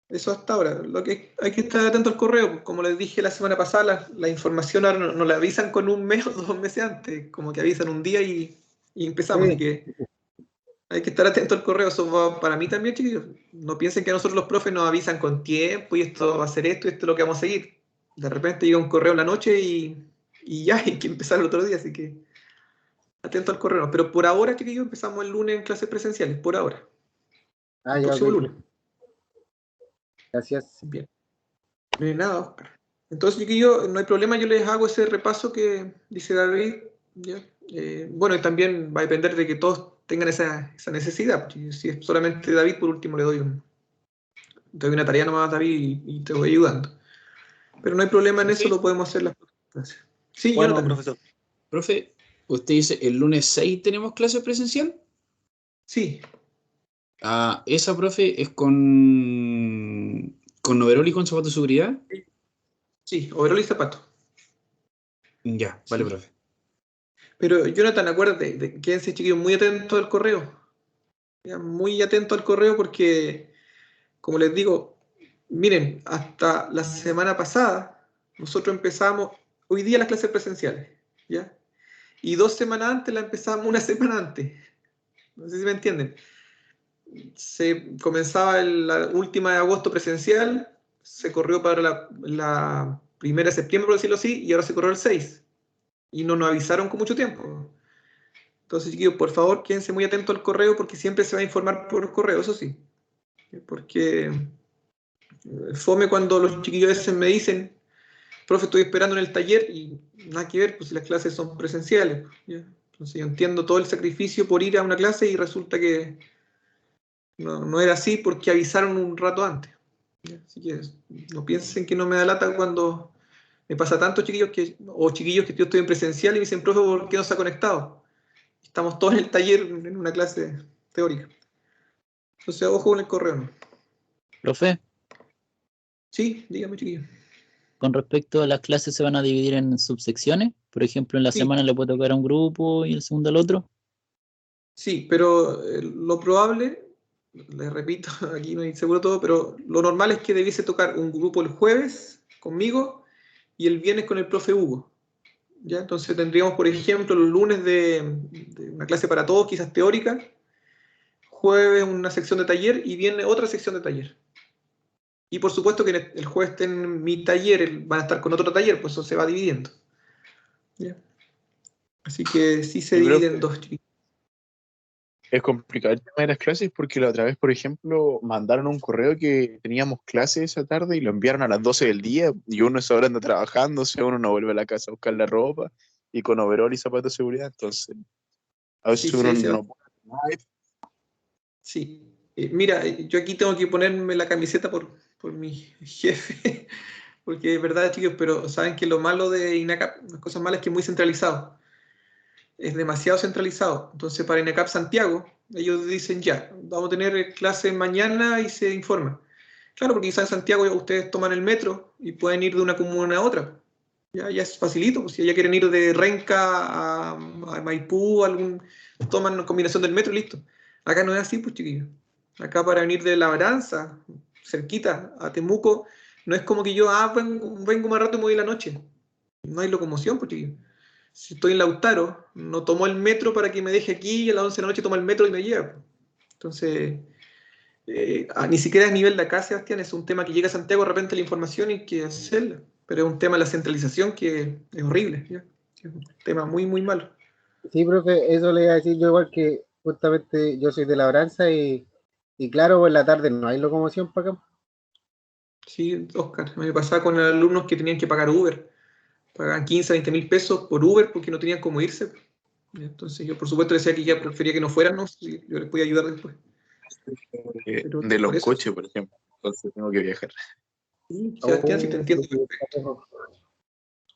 Eso hasta ahora. Lo que hay que estar atento al correo. Como les dije la semana pasada, la información ahora no la avisan con un mes o 2 meses antes. Como que avisan un día y empezamos. Sí. Así que hay que estar atento al correo. Eso va para mí también, chiquillos. No piensen que a nosotros los profes nos avisan con tiempo y esto va a ser esto y esto es lo que vamos a seguir. De repente llega un correo en la noche y ya hay que empezar el otro día. Así que atento al correo. Pero por ahora, chiquillos, empezamos el lunes en clases presenciales. Por ahora. Ah, El ya, próximo ok. lunes. Gracias. Bien. No hay nada, Oscar. Entonces, chiquillos, no hay problema, yo les hago ese repaso que dice David. ¿Ya? Bueno, y también va a depender de que todos tengan esa necesidad. Si es solamente David, por último le doy una tarea nomás a David y te voy ayudando. Pero no hay problema en eso, ¿Sí? lo podemos hacer las próximas clases. Sí, Bueno, Jonathan. profesor. Profe, usted dice, ¿el lunes 6 tenemos clase presencial? Sí, Ah, esa, profe, es con overol y con zapatos de seguridad. sí, overol y zapato. Ya, vale, Sí. profe. Pero Jonathan, acuérdate, quédense chiquillos muy atentos al correo. Ya, muy atentos al correo porque, como les digo, miren, hasta la semana pasada nosotros empezamos hoy día las clases presenciales, ¿ya? Y 2 semanas antes la empezamos una semana antes. No sé si me entienden. Se comenzaba la última de agosto presencial, se corrió para la primera de septiembre, por decirlo así, y ahora se corrió el 6. Y no nos avisaron con mucho tiempo. Entonces, chiquillos, por favor, quédense muy atentos al correo porque siempre se va a informar por correo, eso sí. Porque fome cuando los chiquillos a veces me dicen, profe, estoy esperando en el taller y nada que ver, pues si las clases son presenciales. ¿Ya? Entonces yo entiendo todo el sacrificio por ir a una clase y resulta que no era así porque avisaron un rato antes. ¿Ya? Así que no piensen que no me da lata cuando me pasa tanto chiquillos o chiquillos que yo estoy en presencial y me dicen, profe, ¿por qué no se ha conectado? Estamos todos en el taller en una clase teórica. Entonces, ojo con el correo, ¿no? Profe, Sí, dígame, chiquillo. con respecto a las clases, ¿se van a dividir en subsecciones? Por ejemplo, en la Sí. semana le puede tocar a un grupo y el segundo al otro. Sí, pero lo probable, les repito, aquí no hay seguro todo, pero lo normal es que debiese tocar un grupo el jueves conmigo y el viernes con el profe Hugo. ¿Ya? Entonces tendríamos, por ejemplo, los lunes de una clase para todos, quizás teórica, jueves una sección de taller y viernes otra sección de taller. Y por supuesto que el jueves esté en mi taller, van a estar con otro taller, pues eso se va dividiendo. ¿Ya? Así que sí se Y, divide profe, en 2, chiquillos. es complicado el tema de las clases porque la otra vez, por ejemplo, mandaron un correo que teníamos clase esa tarde y lo enviaron a las 12 del día y uno esa hora anda trabajando, o sea, uno no vuelve a la casa a buscar la ropa y con overol y zapatos de seguridad, entonces a veces Sí, uno sí, no puede hacer nada. sí. Mira, yo aquí tengo que ponerme la camiseta por mi jefe, porque es verdad, chicos, pero saben que lo malo de INACAP, las cosas malas es que es muy centralizado, es demasiado centralizado. Entonces, para INACAP Santiago, ellos dicen ya, vamos a tener clase mañana y se informa. Claro, porque quizás en Santiago ustedes toman el metro y pueden ir de una comuna a otra. Ya es facilito, pues si ya quieren ir de Renca a Maipú, toman combinación del metro y listo. Acá no es así, pues chiquillos. Acá para venir de Labranza, cerquita, a Temuco, no es como que yo vengo más rato y me voy en la noche. No hay locomoción, pues chiquillos. Si estoy en Lautaro, no tomo el metro para que me deje aquí y a las 11 de la noche tomo el metro y me lleva. Entonces, ni siquiera a nivel de acá, Sebastián, es un tema que llega a Santiago de repente la información y hay que hacerla. Pero es un tema de la centralización que es horrible, ¿ya? Es un tema muy, muy malo. Sí, profe, eso le iba a decir yo igual que justamente yo soy de Labranza y claro, pues en la tarde no hay locomoción para acá. Sí, Oscar, me pasaba con alumnos que tenían que pagar Uber. Pagaban 15, 20 mil pesos por Uber porque no tenían cómo irse. Entonces yo por supuesto decía que ya prefería que no fueran, ¿no? Si yo les podía ayudar después. Pero De por los eso, coches, por ejemplo, entonces tengo que viajar. sí, Sebastián, si te entiendo.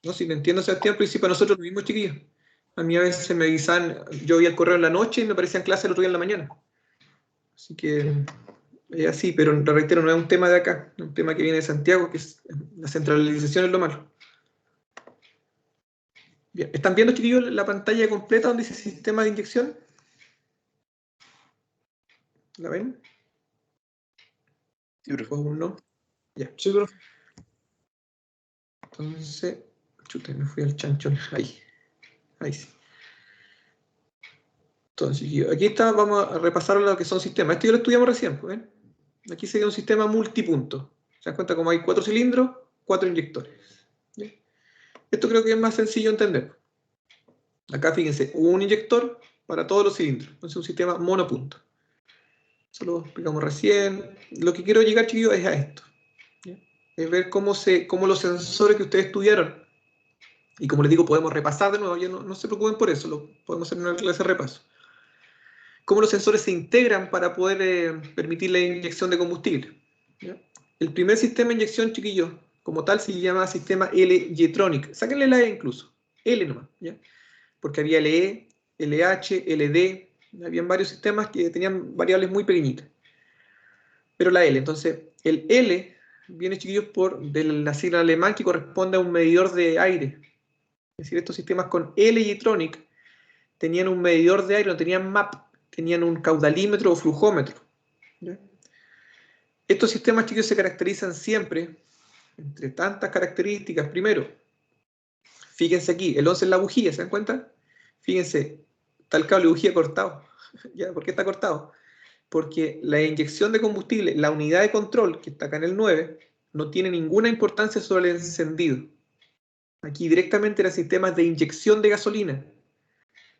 No, si te entiendo, Sebastián, pero sí para nosotros lo mismo, chiquillos. A mí a veces me avisaban, yo veía el correo en la noche y me aparecían clases el otro día en la mañana. Así que así, pero reitero, no es un tema de acá, es un tema que viene de Santiago, que es la centralización es lo malo. Bien, ¿están viendo, chiquillos, la pantalla completa donde dice sistema de inyección? ¿La ven? Sí, profe. ¿O aún no? Ya. Sí, profe. Entonces, chute, me fui al chanchón. Ahí sí. Entonces, aquí está, vamos a repasar lo que son sistemas. Esto ya lo estudiamos recién, pues, ¿ven? Aquí sería un sistema multipunto. ¿Se dan cuenta? Como hay 4 cilindros, 4 inyectores. ¿Ya? Esto creo que es más sencillo de entender. Acá, fíjense, un inyector para todos los cilindros. Entonces, un sistema monopunto. Eso lo explicamos recién. Lo que quiero llegar, chiquillos, es a esto. ¿Ya? Es ver cómo los sensores que ustedes estudiaron, y como les digo, podemos repasar de nuevo, ya no se preocupen por eso, lo podemos hacer en una clase de repaso. Cómo los sensores se integran para poder permitir la inyección de combustible. ¿Ya? El primer sistema de inyección, chiquillos, como tal, se llama sistema L-Jetronic. Sáquenle la E incluso, L nomás, ¿ya? Porque había LE, LH, LD, habían varios sistemas que tenían variables muy pequeñitas. Pero la L, entonces, el L viene, chiquillos, de la sigla alemán que corresponde a un medidor de aire. Es decir, estos sistemas con L-Jetronic tenían un medidor de aire, no tenían MAP, tenían un caudalímetro o flujómetro. ¿Ya? Estos sistemas, chicos, se caracterizan siempre, entre tantas características. Primero, fíjense aquí, el 11 es la bujía, ¿se dan cuenta? Fíjense, está el cable de bujía cortado. ¿Ya? ¿Por qué está cortado? Porque la inyección de combustible, la unidad de control, que está acá en el 9, no tiene ninguna importancia sobre el encendido. Aquí directamente eran sistemas de inyección de gasolina,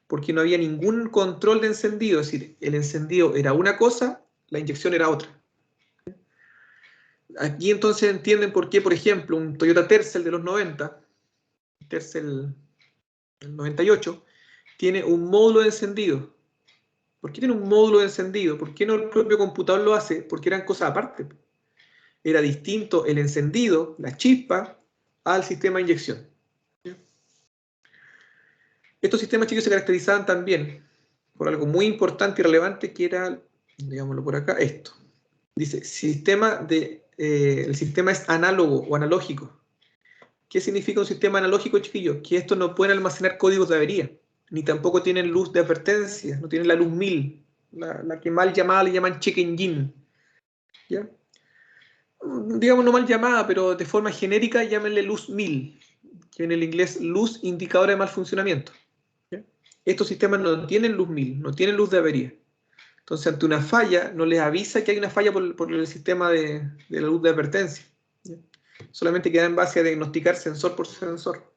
porque no había ningún control de encendido, es decir, el encendido era una cosa, la inyección era otra. Aquí entonces entienden por qué, por ejemplo, un Toyota Tercel de los 90, Tercel del 98, tiene un módulo de encendido. ¿Por qué tiene un módulo de encendido? ¿Por qué no el propio computador lo hace? Porque eran cosas aparte. Era distinto el encendido, la chispa, al sistema de inyección. Estos sistemas, chicos, se caracterizaban también por algo muy importante y relevante, que era, digámoslo por acá, esto. Dice, el sistema es análogo o analógico. ¿Qué significa un sistema analógico, chiquillos? Que estos no pueden almacenar códigos de avería, ni tampoco tienen luz de advertencia, no tienen la luz 1000, la que mal llamada le llaman check engine. ¿Ya? Digamos no mal llamada, pero de forma genérica llámenle luz 1000, que en el inglés luz indicadora de mal funcionamiento. ¿Ya? Estos sistemas no tienen luz 1000, no tienen luz de avería. Entonces, ante una falla, no les avisa que hay una falla por el sistema de la luz de advertencia. ¿Ya? Solamente queda en base a diagnosticar sensor por sensor.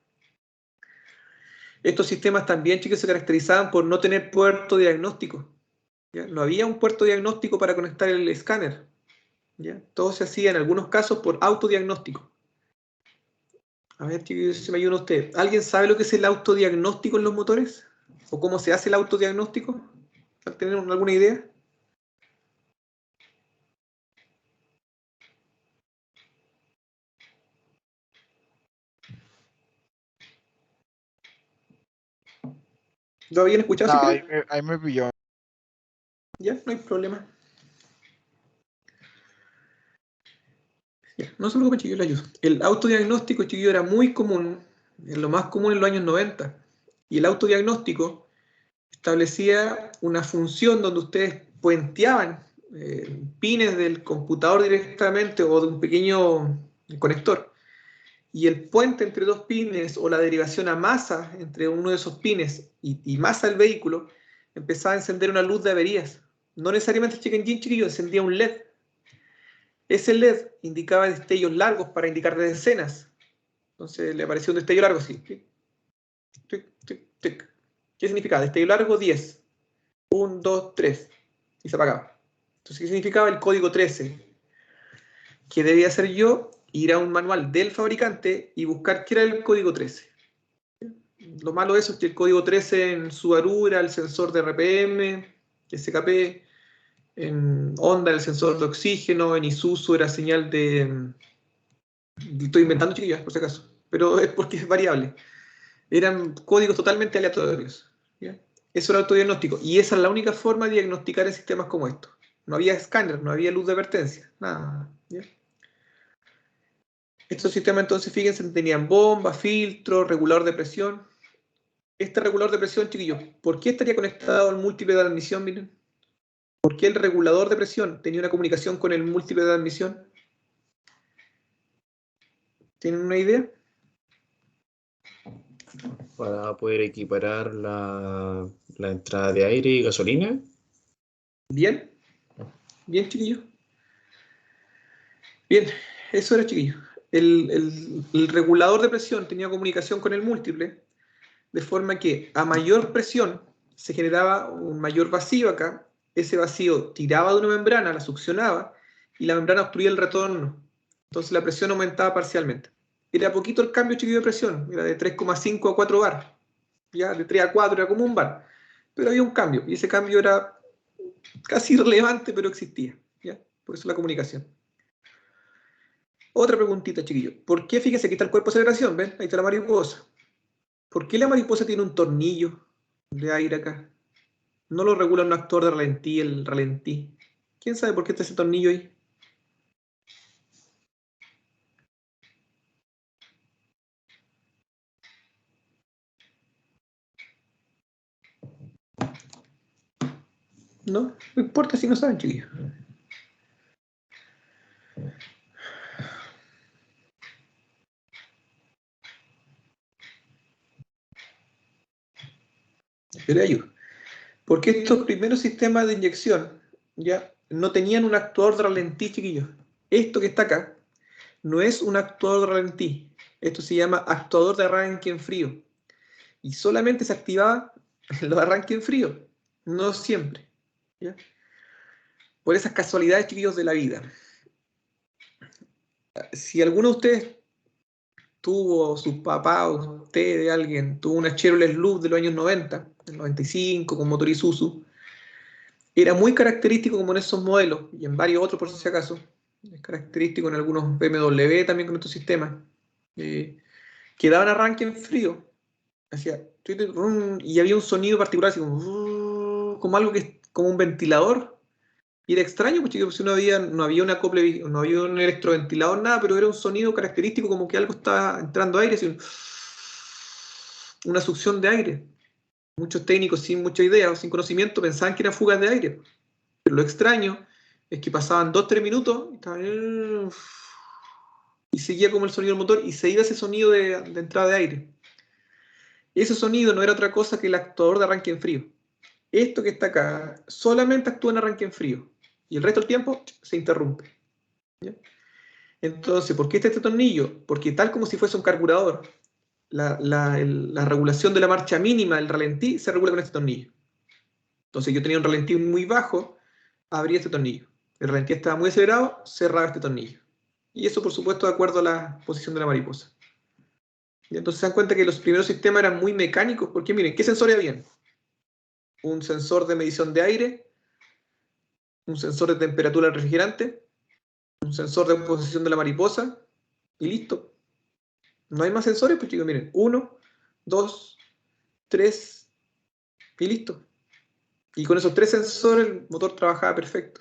Estos sistemas también, chicos, se caracterizaban por no tener puerto diagnóstico. ¿Ya? No había un puerto diagnóstico para conectar el escáner. ¿Ya? Todo se hacía en algunos casos por autodiagnóstico. A ver, chicos, si me ayudan ustedes. ¿Alguien sabe lo que es el autodiagnóstico en los motores? ¿O cómo se hace el autodiagnóstico? ¿Tienen alguna idea? ¿Lo habían escuchado? No, ¿Sí? ahí me pilló. Ya, no hay problema. Ya, no se preocupen, chiquillos, le ayudo. El autodiagnóstico, chiquillos, era muy común, es lo más común en los años 90. Y el autodiagnóstico establecía una función donde ustedes puenteaban pines del computador directamente o de un pequeño conector. Y el puente entre dos pines o la derivación a masa entre uno de esos pines y masa del vehículo empezaba a encender una luz de averías. No necesariamente check engine, chiquillo, encendía un LED. Ese LED indicaba destellos largos para indicar de decenas. Entonces le apareció un destello largo así. Tic, tic, tic, tic. ¿Qué significaba? Destello largo 10. 1, 2, 3. Y se apagaba. Entonces, ¿qué significaba el código 13? Que debía hacer yo ir a un manual del fabricante y buscar qué era el código 13. Lo malo de eso es que el código 13 en Subaru era el sensor de RPM, SKP, en Honda el sensor de oxígeno, en Isuzu era señal de... Estoy inventando, chiquillos, por si acaso, pero es porque es variable. Eran códigos totalmente aleatorios. ¿Ya? Eso era autodiagnóstico, y esa es la única forma de diagnosticar en sistemas como estos. No había escáner, no había luz de advertencia, nada. ¿Ya? Estos sistemas entonces, fíjense, tenían bomba, filtro, regulador de presión. Este regulador de presión, chiquillos, ¿por qué estaría conectado al múltiple de admisión? Miren. ¿Por qué el regulador de presión tenía una comunicación con el múltiple de admisión? ¿Tienen una idea? Para poder equiparar la entrada de aire y gasolina. Bien. Bien, chiquillos. Bien, eso era, chiquillos. El regulador de presión tenía comunicación con el múltiple, de forma que a mayor presión se generaba un mayor vacío acá. Ese vacío tiraba de una membrana, la succionaba, y la membrana obstruía el retorno. Entonces la presión aumentaba parcialmente. Era poquito el cambio, chiquillo, de presión. Era de 3,5 a 4 bar. Ya de 3 a 4 era como un bar. Pero había un cambio, y ese cambio era casi irrelevante, pero existía. ¿Ya? Por eso la comunicación. Otra preguntita, chiquillo. ¿Por qué? Fíjense, aquí está el cuerpo de aceleración, ¿ven? Ahí está la mariposa. ¿Por qué la mariposa tiene un tornillo de aire acá? No lo regula un actor de ralentí, el ralentí. ¿Quién sabe por qué está ese tornillo ahí? No importa si no saben, chiquillos. Pero ayuda. Porque estos primeros sistemas de inyección ya no tenían un actuador de ralentí, chiquillos. Esto que está acá no es un actuador de ralentí. Esto se llama actuador de arranque en frío. Y solamente se activaba los arranques en frío. No siempre. ¿Ya? Por esas casualidades, chiquillos, de la vida. Si alguno de ustedes tuvo, su papá o usted de alguien, tuvo una Chevrolet Loop de los años 90, del 95, con motor Isuzu, era muy característico como en esos modelos, y en varios otros por si acaso, es característico en algunos BMW también con estos sistemas, que daban arranque en frío, hacía, y había un sonido particular, así como algo que es como un ventilador. Y era extraño, pues chicos, si no había un acople, no había un electroventilador, nada, pero era un sonido característico como que algo estaba entrando aire, así, una succión de aire. Muchos técnicos sin mucha idea o sin conocimiento pensaban que eran fugas de aire. Pero lo extraño es que pasaban 2-3 minutos y seguía como el sonido del motor y se iba ese sonido de entrada de aire. Ese sonido no era otra cosa que el actuador de arranque en frío. Esto que está acá solamente actúa en arranque en frío. Y el resto del tiempo se interrumpe. ¿Ya? Entonces, ¿por qué está este tornillo? Porque tal como si fuese un carburador, la regulación de la marcha mínima, el ralentí, se regula con este tornillo. Entonces yo tenía un ralentí muy bajo, abría este tornillo. El ralentí estaba muy acelerado, cerraba este tornillo. Y eso, por supuesto, de acuerdo a la posición de la mariposa. Y entonces se dan cuenta que los primeros sistemas eran muy mecánicos, porque miren, ¿qué sensores habían? Un sensor de medición de aire, un sensor de temperatura del refrigerante, un sensor de posición de la mariposa, y listo. No hay más sensores, pues chicos, miren, 1, 2, 3, y listo. Y con esos 3 sensores el motor trabajaba perfecto.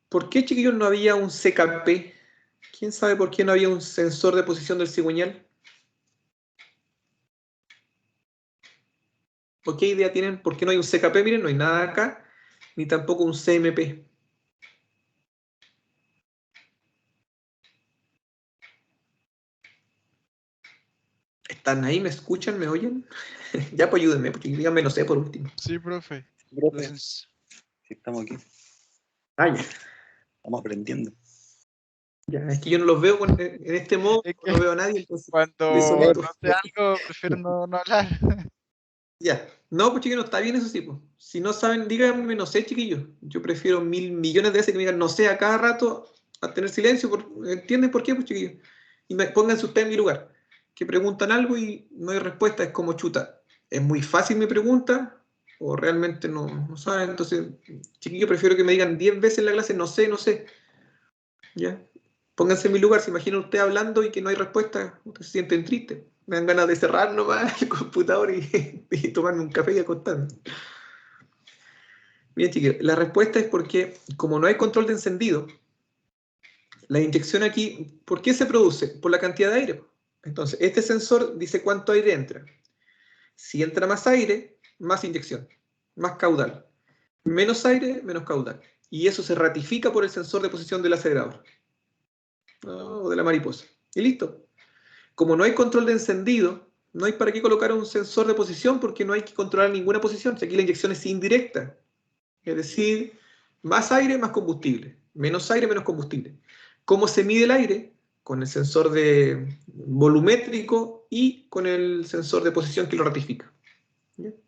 ¿Por qué, chiquillos, no había un CKP? ¿Quién sabe por qué no había un sensor de posición del cigüeñal? ¿Por qué idea tienen? ¿Por qué no hay un CKP? Miren, no hay nada acá, ni tampoco un CMP. ¿Están ahí? ¿Me escuchan? ¿Me oyen? Ya, pues ayúdenme, porque díganme, no sé, por último. Sí, profe. Sí, estamos aquí. Ah, ya. Estamos aprendiendo. Ya, es que yo no los veo en este modo, Es que no veo a nadie, entonces cuando de solito. no sé algo, prefiero no hablar. Ya. No, pues chiquillos, está bien eso sí, pues. Si no saben, díganme, no sé, chiquillos. Yo prefiero 1000 millones de veces que me digan, no sé, a cada rato, a tener silencio. ¿Entienden por qué, pues, chiquillos? Y pónganse ustedes en mi lugar. Que preguntan algo y no hay respuesta, es como chuta. Es muy fácil mi pregunta, o realmente no saben. Entonces, chiquillos, prefiero que me digan 10 veces en la clase, no sé, no sé. ¿Ya? Pónganse en mi lugar, se imaginan usted hablando y que no hay respuesta, ustedes se sienten tristes. Me dan ganas de cerrar nomás el computador y tomarme un café y acostarme. Bien, chiquillos, la respuesta es porque, como no hay control de encendido, la inyección aquí, ¿por qué se produce? Por la cantidad de aire. Entonces, este sensor dice cuánto aire entra. Si entra más aire, más inyección, más caudal. Menos aire, menos caudal. Y eso se ratifica por el sensor de posición del acelerador, ¿no? O de la mariposa. Y listo. Como no hay control de encendido, no hay para qué colocar un sensor de posición porque no hay que controlar ninguna posición. Aquí la inyección es indirecta. Es decir, más aire, más combustible. Menos aire, menos combustible. ¿Cómo se mide el aire? Con el sensor de volumétrico y con el sensor de posición que lo ratifica. Bien,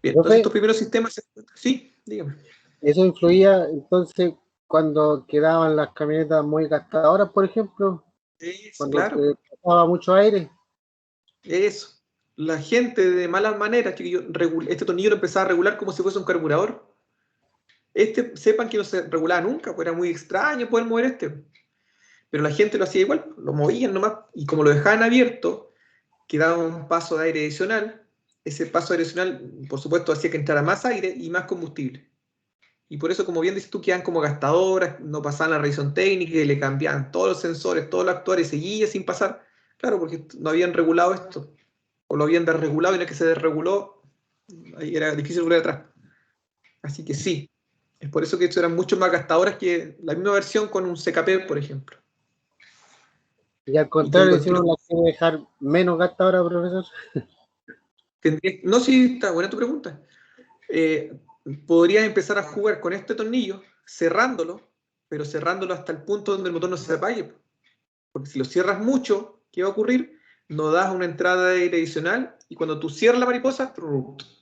entonces estos primeros sistemas... Sí, dígame. ¿Eso influía entonces cuando quedaban las camionetas muy gastadoras, por ejemplo? Cuando claro. pasaba mucho aire. Eso. La gente de malas maneras, este tornillo lo empezaba a regular como si fuese un carburador. Sepan que no se regulaba nunca, pues era muy extraño poder mover este. Pero la gente lo hacía igual, lo movían nomás, y como lo dejaban abierto, quedaba un paso de aire adicional. Ese paso adicional, por supuesto, hacía que entrara más aire y más combustible. Y por eso, como bien dices tú, quedan como gastadoras, no pasaban la revisión técnica y le cambiaban todos los sensores, todos los actuadores, y seguía sin pasar. Claro, porque no habían regulado esto. O lo habían desregulado y en el que se desreguló, ahí era difícil volver atrás. Así que sí, es por eso que esto eran mucho más gastadoras que la misma versión con un CKP, por ejemplo. Y al contrario, si uno la quiere dejar menos gastadora, profesor. No, sí, está buena tu pregunta. Podrías empezar a jugar con este tornillo, cerrándolo, pero cerrándolo hasta el punto donde el motor no se apague. Porque si lo cierras mucho, ¿qué va a ocurrir? No das una entrada de aire adicional y cuando tú cierras la mariposa, el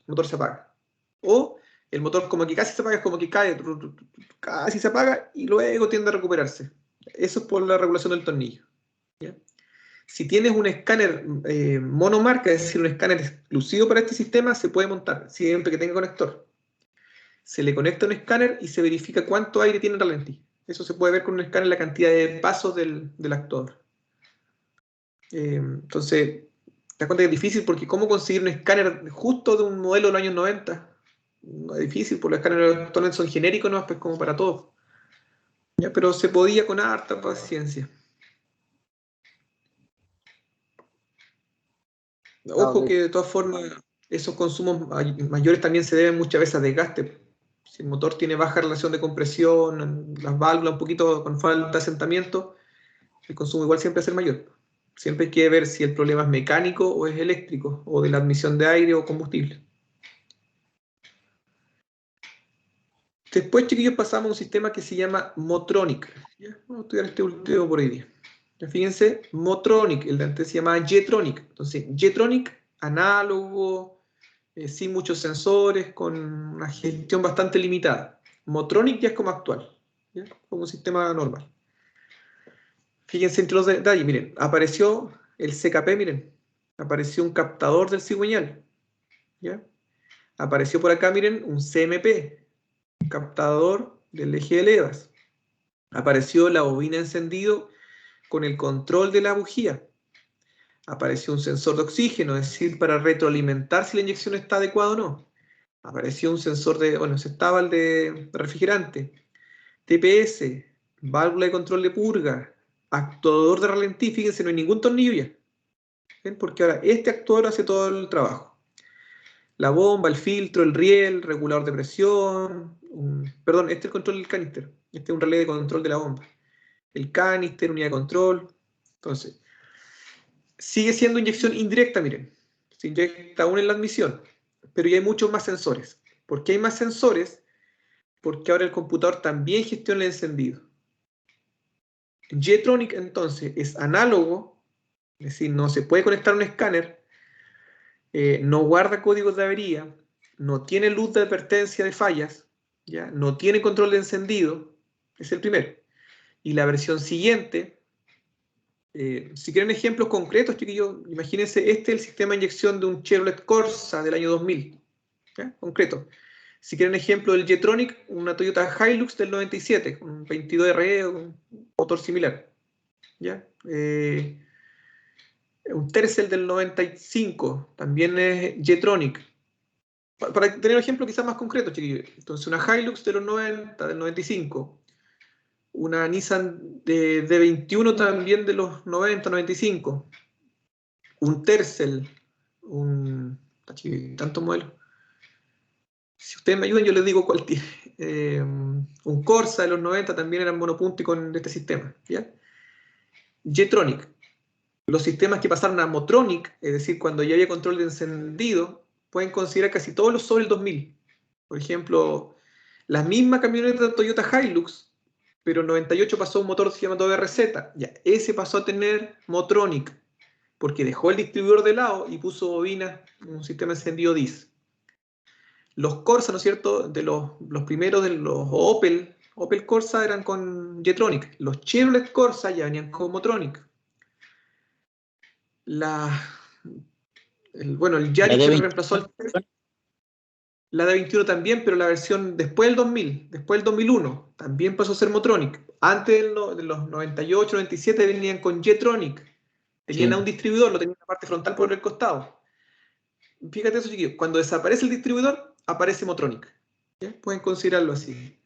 motor se apaga. O el motor como que casi se apaga, es como que cae, casi se apaga y luego tiende a recuperarse. Eso es por la regulación del tornillo. ¿Ya? Si tienes un escáner monomarca, es decir, un escáner exclusivo para este sistema, se puede montar siempre que tenga conector. Se le conecta un escáner y se verifica cuánto aire tiene el ralentí. Eso se puede ver con un escáner, la cantidad de pasos del actuador. Entonces, te das cuenta que es difícil porque ¿cómo conseguir un escáner justo de un modelo de los años 90? No es difícil, porque los escáneres actualmente son genéricos, no, pues como para todos. ¿Ya? Pero se podía con harta paciencia. Ojo que de todas formas esos consumos mayores también se deben muchas veces a desgaste. Si el motor tiene baja relación de compresión, las válvulas un poquito con falta de asentamiento, el consumo igual siempre va a ser mayor. Siempre hay que ver si el problema es mecánico o es eléctrico, o de la admisión de aire o combustible. Después, chiquillos, pasamos a un sistema que se llama Motronic. ¿Ya? Vamos a estudiar este último por hoy día. Ya, fíjense, Motronic, el de antes se llamaba Jetronic. Entonces, Jetronic, análogo, sin muchos sensores, con una gestión bastante limitada. Motronic ya es como actual, ¿ya? Como un sistema normal. Fíjense entre los detalles, miren, apareció el CKP, miren, apareció un captador del cigüeñal, ¿ya? Apareció por acá, miren, un CMP, un captador del eje de levas. Apareció la bobina encendido con el control de la bujía. Apareció un sensor de oxígeno, es decir, para retroalimentar si la inyección está adecuada o no. Apareció un sensor de, bueno, ese estaba el de refrigerante. TPS, válvula de control de purga, actuador de ralentí, fíjense, no hay ningún tornillo ya. ¿Ven? Porque ahora este actuador hace todo el trabajo. La bomba, el filtro, el riel, regulador de presión, perdón, este es el control del canister, este es un relé de control de la bomba. El canister, unidad de control. Entonces, sigue siendo inyección indirecta, miren. Se inyecta aún en la admisión, pero ya hay muchos más sensores. ¿Por qué hay más sensores? Porque ahora el computador también gestiona el encendido. Jetronic, entonces, es análogo, es decir, no se puede conectar a un escáner, no guarda códigos de avería, no tiene luz de advertencia de fallas, ¿ya? No tiene control de encendido, es el primero. Y la versión siguiente, si quieren ejemplos concretos, chiquillos, imagínense, este es el sistema de inyección de un Chevrolet Corsa del año 2000, ¿ya? Concreto. Si quieren ejemplo del Jetronic, una Toyota Hilux del 97, con un 22RE o un motor similar, ¿ya? Un Tercel del 95, también es Jetronic. Para tener un ejemplo quizás más concreto, chiquillos. Entonces, una Hilux de los 90, del 95. Una Nissan de 21 también de los 90, 95. Un Tercel. Tantos modelos. Si ustedes me ayudan, yo les digo cuál tiene. Un Corsa de los 90 también eran monopunti con este sistema. ¿Ya? Jetronic. Los sistemas que pasaron a Motronic, es decir, cuando ya había control de encendido, pueden considerar casi todos los sobre el 2000. Por ejemplo, la misma camioneta Toyota Hilux, pero en 98 pasó a un motor llamado RZ. Ya, ese pasó a tener Motronic, porque dejó el distribuidor de lado y puso bobinas, un sistema encendido DIS. Los Corsa, ¿no es cierto? De los primeros de los Opel Corsa eran con Jetronic. Los Chevrolet Corsa ya venían con Motronic. El Yaris que reemplazó al la D21 también, pero la versión después del 2000, después del 2001, también pasó a ser Motronic. Antes de los 98, 97 venían con Jetronic. Tenían a un distribuidor, lo tenían en la parte frontal por el costado. Fíjate eso, chiquillos. Cuando desaparece el distribuidor, aparece Motronic. ¿Ya? Pueden considerarlo así.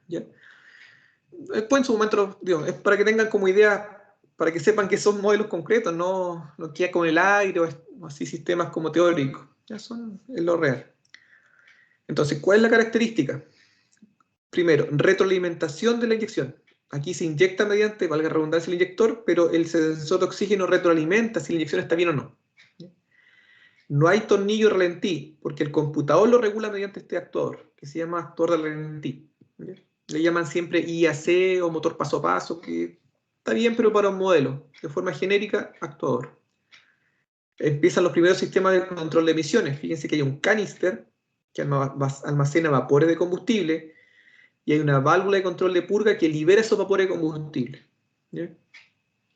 ¿Ya? Después en su momento, digo, es para que tengan como idea, para que sepan que son modelos concretos, no lo que hay con el aire o así sistemas como teóricos. Ya es lo real. Entonces, ¿cuál es la característica? Primero, retroalimentación de la inyección. Aquí se inyecta mediante, valga la redundancia, el inyector, pero el sensor de oxígeno retroalimenta si la inyección está bien o no. No hay tornillo ralentí, porque el computador lo regula mediante este actuador, que se llama actuador de ralentí. Le llaman siempre IAC o motor paso a paso, que está bien, pero para un modelo. De forma genérica, actuador. Empiezan los primeros sistemas de control de emisiones. Fíjense que hay un canister que almacena vapores de combustible y hay una válvula de control de purga que libera esos vapores de combustible. ¿Ya?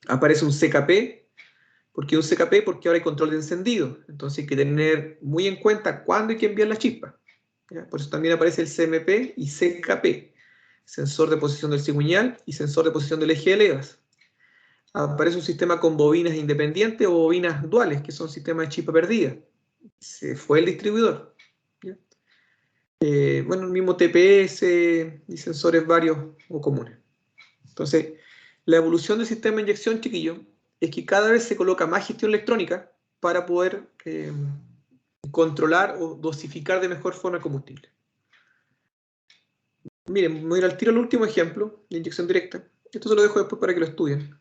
Aparece un CKP. ¿Por qué un CKP? Porque ahora hay control de encendido. Entonces hay que tener muy en cuenta cuándo hay que enviar la chispa. ¿Ya? Por eso también aparece el CMP y CKP. Sensor de posición del cigüeñal y sensor de posición del eje de levas. Aparece un sistema con bobinas independientes o bobinas duales, que son sistemas de chispa perdida. Se fue el distribuidor. ¿Ya? El mismo TPS y sensores varios o comunes. Entonces, la evolución del sistema de inyección, chiquillo, es que cada vez se coloca más gestión electrónica para poder controlar o dosificar de mejor forma el combustible. Miren, voy a ir al tiro al último ejemplo de inyección directa. Esto se lo dejo después para que lo estudien.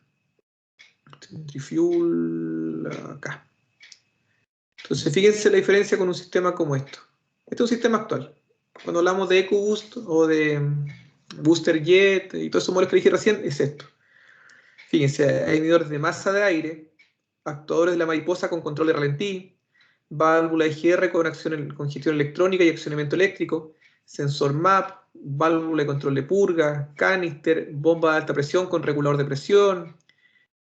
Centrifuel, acá. Entonces, fíjense la diferencia con un sistema como esto. Este es un sistema actual. Cuando hablamos de EcoBoost o de Booster Jet y todos esos modelos que dije recién, es esto. Fíjense, hay medidores de masa de aire, actuadores de la mariposa con control de ralentí, válvula IGR con gestión electrónica y accionamiento eléctrico, sensor MAP, válvula de control de purga, canister, bomba de alta presión con regulador de presión,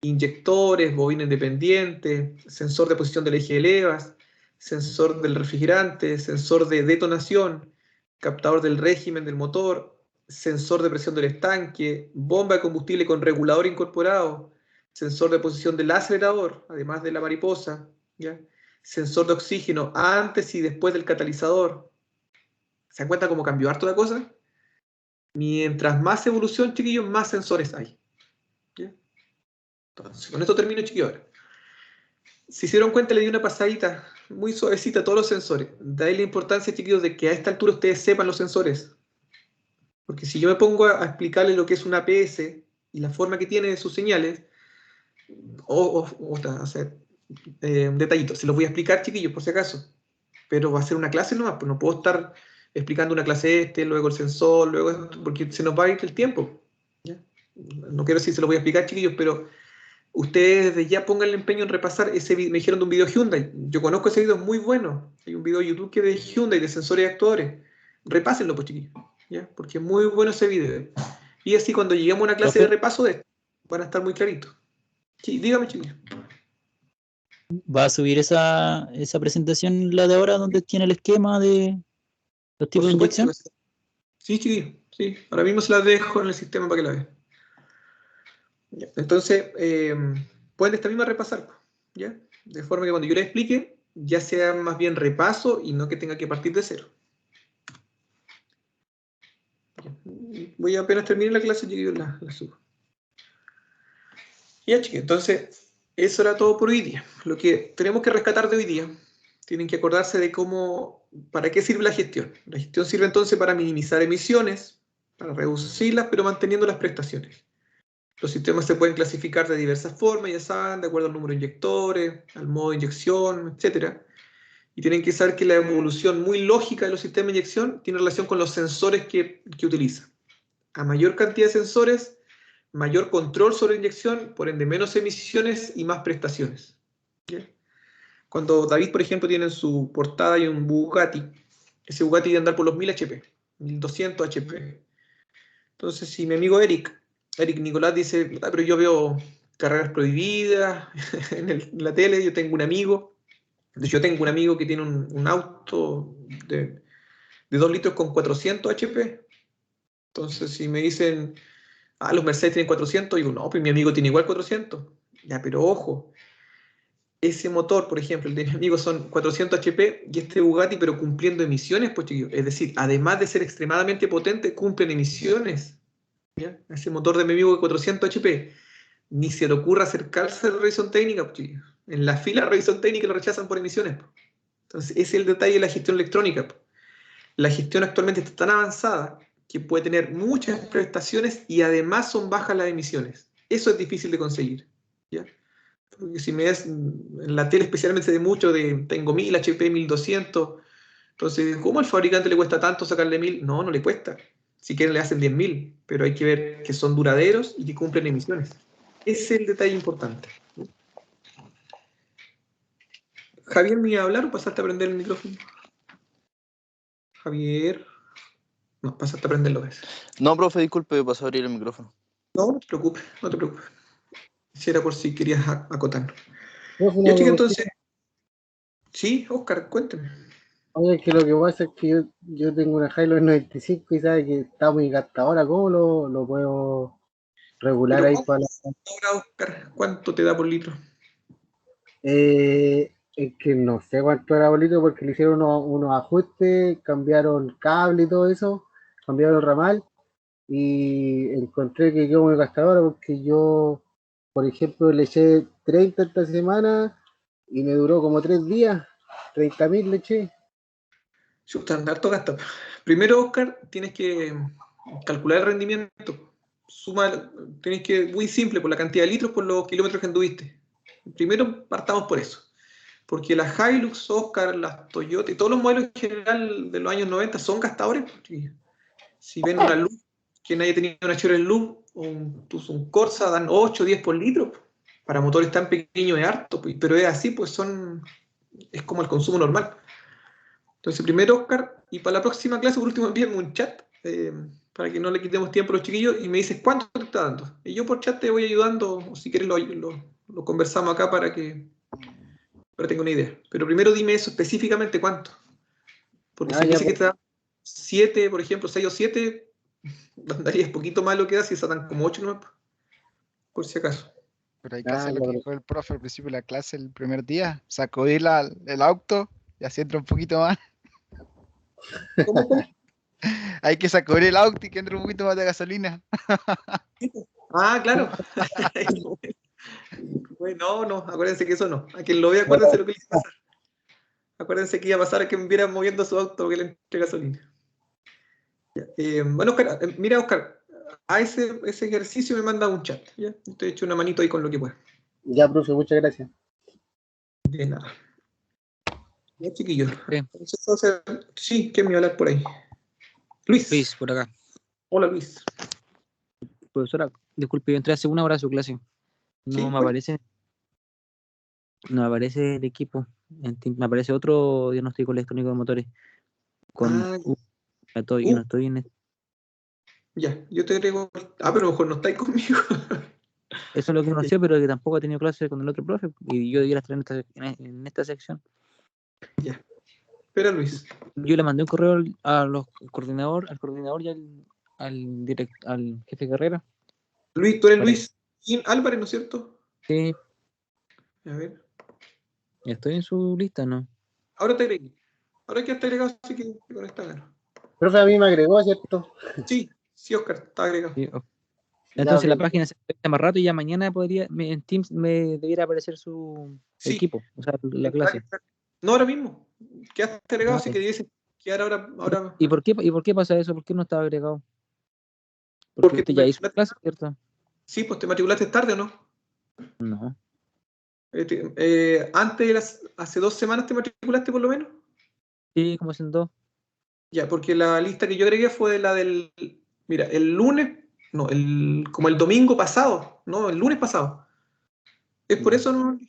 inyectores, bobina independiente, sensor de posición del eje de levas, sensor del refrigerante, sensor de detonación, captador del régimen del motor, sensor de presión del estanque, bomba de combustible con regulador incorporado, sensor de posición del acelerador, además de la mariposa, ¿ya? Sensor de oxígeno antes y después del catalizador. ¿Se dan cuenta cómo cambió harto la cosa? Mientras más evolución, chiquillos, más sensores hay. ¿Ya? Entonces, con esto termino, chiquillos. Ahora, si se dieron cuenta, le di una pasadita muy suavecita a todos los sensores. De ahí la importancia, chiquillos, de que a esta altura ustedes sepan los sensores. Porque si yo me pongo a explicarles lo que es una APS y la forma que tiene de sus señales, un detallito, se los voy a explicar, chiquillos, por si acaso. Pero va a ser una clase nomás, pues no puedo estar explicando una clase luego el sensor, luego esto, porque se nos va a ir el tiempo. ¿Ya? No quiero decir se los voy a explicar, chiquillos, pero ustedes desde ya pongan el empeño en repasar ese video. Me dijeron de un video Hyundai. Yo conozco ese video, es muy bueno. Hay un video de YouTube que es de Hyundai, de sensores y actuadores. Repásenlo, pues, chiquillos. ¿Ya? Porque es muy bueno ese video. Y así cuando lleguemos a una clase de repaso de esto, van a estar muy claritos. Sí, dígame, chiquillos. ¿Va a subir esa presentación, la de ahora, donde tiene el esquema de los tipos de inyección? Sí, chiquillos. Sí, ahora mismo se las dejo en el sistema para que la vean. Entonces, pueden esta misma repasar, ¿ya? De forma que cuando yo les explique, ya sea más bien repaso y no que tenga que partir de cero. Voy a apenas terminar la clase, yo la subo. Ya, chicos, entonces, eso era todo por hoy día. Lo que tenemos que rescatar de hoy día, tienen que acordarse de para qué sirve la gestión. La gestión sirve entonces para minimizar emisiones, para reducirlas, pero manteniendo las prestaciones. Los sistemas se pueden clasificar de diversas formas, ya saben, de acuerdo al número de inyectores, al modo de inyección, etc. Y tienen que saber que la evolución muy lógica de los sistemas de inyección tiene relación con los sensores que utilizan. A mayor cantidad de sensores, mayor control sobre la inyección, por ende menos emisiones y más prestaciones. ¿Sí? Cuando David, por ejemplo, tiene en su portada hay un Bugatti, ese Bugatti debe andar por los 1000 HP, 1200 HP. Entonces, si mi amigo Eric Nicolás dice, pero yo veo carreras prohibidas en la tele, yo tengo un amigo que tiene un auto de 2 litros con 400 HP. Entonces, si me dicen, los Mercedes tienen 400, digo, no, pues mi amigo tiene igual 400. Ya, pero ojo, ese motor, por ejemplo, el de mi amigo son 400 HP y este Bugatti, pero cumpliendo emisiones, pues chiquillos. Es decir, además de ser extremadamente potente, cumplen emisiones. ¿Ya? Ese motor de mi amigo de 400 HP, ni se le ocurra acercarse a la revisión técnica, pues, chiquillos. En la fila de revisión técnica lo rechazan por emisiones. Pues. Entonces, ese es el detalle de la gestión electrónica. Pues. La gestión actualmente está tan avanzada que puede tener muchas prestaciones y además son bajas las emisiones. Eso es difícil de conseguir. ¿Ya? Porque si me ves en la tele especialmente de mucho, tengo 1000 HP, 1200, entonces, ¿cómo al fabricante le cuesta tanto sacarle 1000? No, no le cuesta. Si quieren le hacen 10.000, pero hay que ver que son duraderos y que cumplen emisiones. Ese es el detalle importante. Javier, ¿me iba a hablar o pasaste a prender el micrófono? Javier. No, pasaste a prenderlo. ¿Ves? No, profe, disculpe, pasó a abrir el micrófono. No, no te preocupes, no te preocupes. Si era por si querías acotar. Profe, Ya, chica, entonces. Sí, Oscar, cuénteme. Oye, que lo que pasa es que yo tengo una Hilux 95 y sabe que está muy gastadora. ¿Cómo lo puedo regular Pero ahí ¿cómo para ahora, Oscar? ¿Cuánto te da por litro? Es que no sé cuánto era bolito porque le hicieron unos ajustes, cambiaron cable y todo eso, cambiaron el ramal y encontré que quedó muy gastadora porque yo, por ejemplo, le eché 30 esta semana y me duró como 3 días, 30.000 le eché. Chuta, harto gasto. Primero, Oscar, tienes que calcular el rendimiento. Tienes que, muy simple, por la cantidad de litros por los kilómetros que anduviste. Primero partamos por eso. Porque las Hilux, Oscar, las Toyota y todos los modelos en general de los años 90 son gastadores. Si ven una Loop, quien haya tenido una Chevrolet Loop o un Corsa, dan 8 o 10 por litro. Para motores tan pequeños es harto, pero es así, pues es como el consumo normal. Entonces, primero, Oscar, y para la próxima clase, por último, envíame un chat para que no le quitemos tiempo a los chiquillos y me dices cuánto te está dando. Y yo por chat te voy ayudando, o si quieres lo conversamos acá para que tenga una idea. Pero primero dime eso específicamente cuánto. Porque si me dices que te da 7, por ejemplo, 6 o 7, andarías poquito más lo que da si dan como 8 nomás, por si acaso. Pero hay que hacer lo que dijo el profe al principio de la clase el primer día, sacudir el auto y así entra un poquito más. ¿Cómo? Hay que sacudir el auto y que entre un poquito más de gasolina. Claro. Bueno, no, acuérdense que eso no. A quien lo vea, acuérdense lo que le iba a pasar. Acuérdense que iba a pasar a que me viera moviendo su auto que le entre gasolina. Bueno, Oscar, mira, Oscar, a ese ejercicio me manda un chat. ¿Ya? Te he hecho una manito ahí con lo que pueda. Ya, profe, muchas gracias. De nada. Ya, chiquillos. Sí, ¿quién me va a hablar por ahí? Luis, por acá. Hola, Luis. Profesora, disculpe, yo entré hace 1 hora a su clase. No me aparece. No me aparece el equipo. Me aparece otro diagnóstico electrónico de motores. No estoy en. Ya, yo te agrego. Pero a lo mejor no estáis conmigo. Eso es lo que conoció, pero que tampoco ha tenido clase con el otro profe. Y yo debiera estar en esta sección. Ya. Espera, Luis. Yo le mandé un correo al coordinador y al jefe de carrera. Luis, tú eres Luis Álvarez, ¿no es cierto? Sí. A ver. Estoy en su lista, ¿no? Ahora te agregué. Ahora que está agregado, así que te conectas. Profe, a mí me agregó, ¿cierto? Sí, Oscar, está agregado. Sí, Ya, entonces la ok. página se actualiza más rato y ya mañana en Teams me debiera aparecer su Sí. equipo, o sea, la clase. No, ahora mismo. Quedaste agregado, así Vale. que dice quedar ahora. ¿Y por qué pasa eso? ¿Por qué no estaba agregado? Porque usted ya hizo la clase, ¿cierto? Sí, pues te matriculaste tarde, ¿o no? No. Hace 2 semanas te matriculaste por lo menos. Sí, como hacen 2. Ya, porque la lista que yo agregué fue la del. Mira, el lunes, no, como el domingo pasado, no, el lunes pasado. Es por eso, ¿no?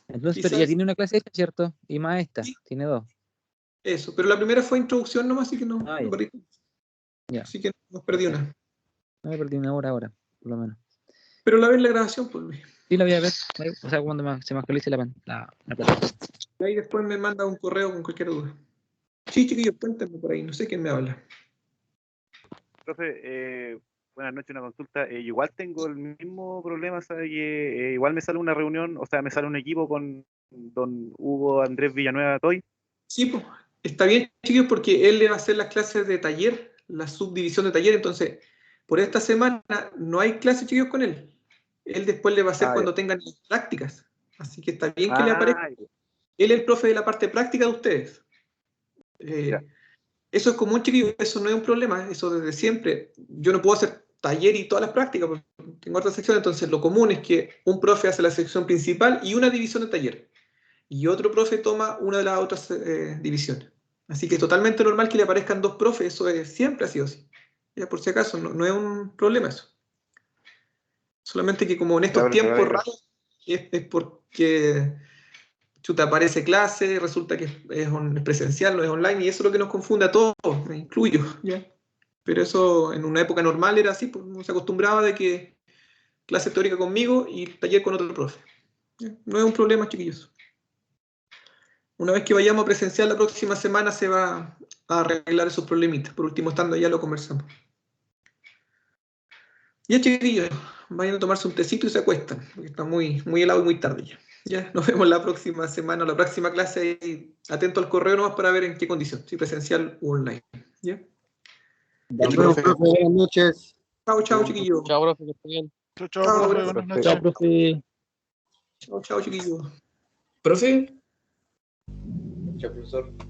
Entonces, pero ya tiene una clase hecha, ¿cierto? Y más esta, Sí. tiene 2. Eso, pero la primera fue introducción nomás, así que no. Ah, me ya. perdí. Ya. Así que no perdí una. No me perdí una hora ahora, por lo menos. Pero la ves la grabación, pues Luis. Sí, la voy a ver. O sea, cuando se me actualice la plataforma. Y ahí después me manda un correo con cualquier duda. Sí, chiquillos, cuéntame por ahí, no sé quién me habla. Profe, buenas noches, una consulta. Igual tengo el mismo problema, ¿sabe? Que igual me sale una reunión, o sea, me sale un equipo con don Hugo Andrés Villanueva Toy. Sí, pues, está bien, chiquillos, porque él le va a hacer las clases de taller, la subdivisión de taller, entonces, por esta semana no hay clases, chiquillos, con él. Él después le va a hacer cuando tengan las prácticas. Así que está bien que le aparezca. Él es el profe de la parte práctica de ustedes. Eso es común, chiquillos, eso no es un problema, eso desde siempre. Yo no puedo hacer taller y todas las prácticas, porque tengo otra sección, entonces lo común es que un profe hace la sección principal y una división de taller, y otro profe toma una de las otras divisiones. Así que es totalmente normal que le aparezcan 2 profes, eso siempre ha sido así. Ya por si acaso, no es un problema eso. Solamente que como en estos tiempos raros, es porque chuta, aparece clase, resulta que es presencial, no es online, y eso es lo que nos confunde a todos, me incluyo, ¿ya? Pero eso en una época normal era así, pues uno se acostumbraba de que clase teórica conmigo y taller con otro profe. ¿Ya? No es un problema, chiquillos. Una vez que vayamos a presencial la próxima semana se va a arreglar esos problemitas. Por último, estando allá lo conversamos. Ya, chiquillos, vayan a tomarse un tecito y se acuestan, porque está muy, muy helado y muy tarde ya. Ya, nos vemos la próxima semana, la próxima clase, y atento al correo nomás para ver en qué condición, si presencial o online. ¿Ya? Nos vemos, profe, buenas noches. Chao, chao, chiquillos. Chao, profe, que esté bien. Chao, profe, buenas noches. Chao, profe. Chao, chao, chiquillos. ¿Profe? Chao, profesor.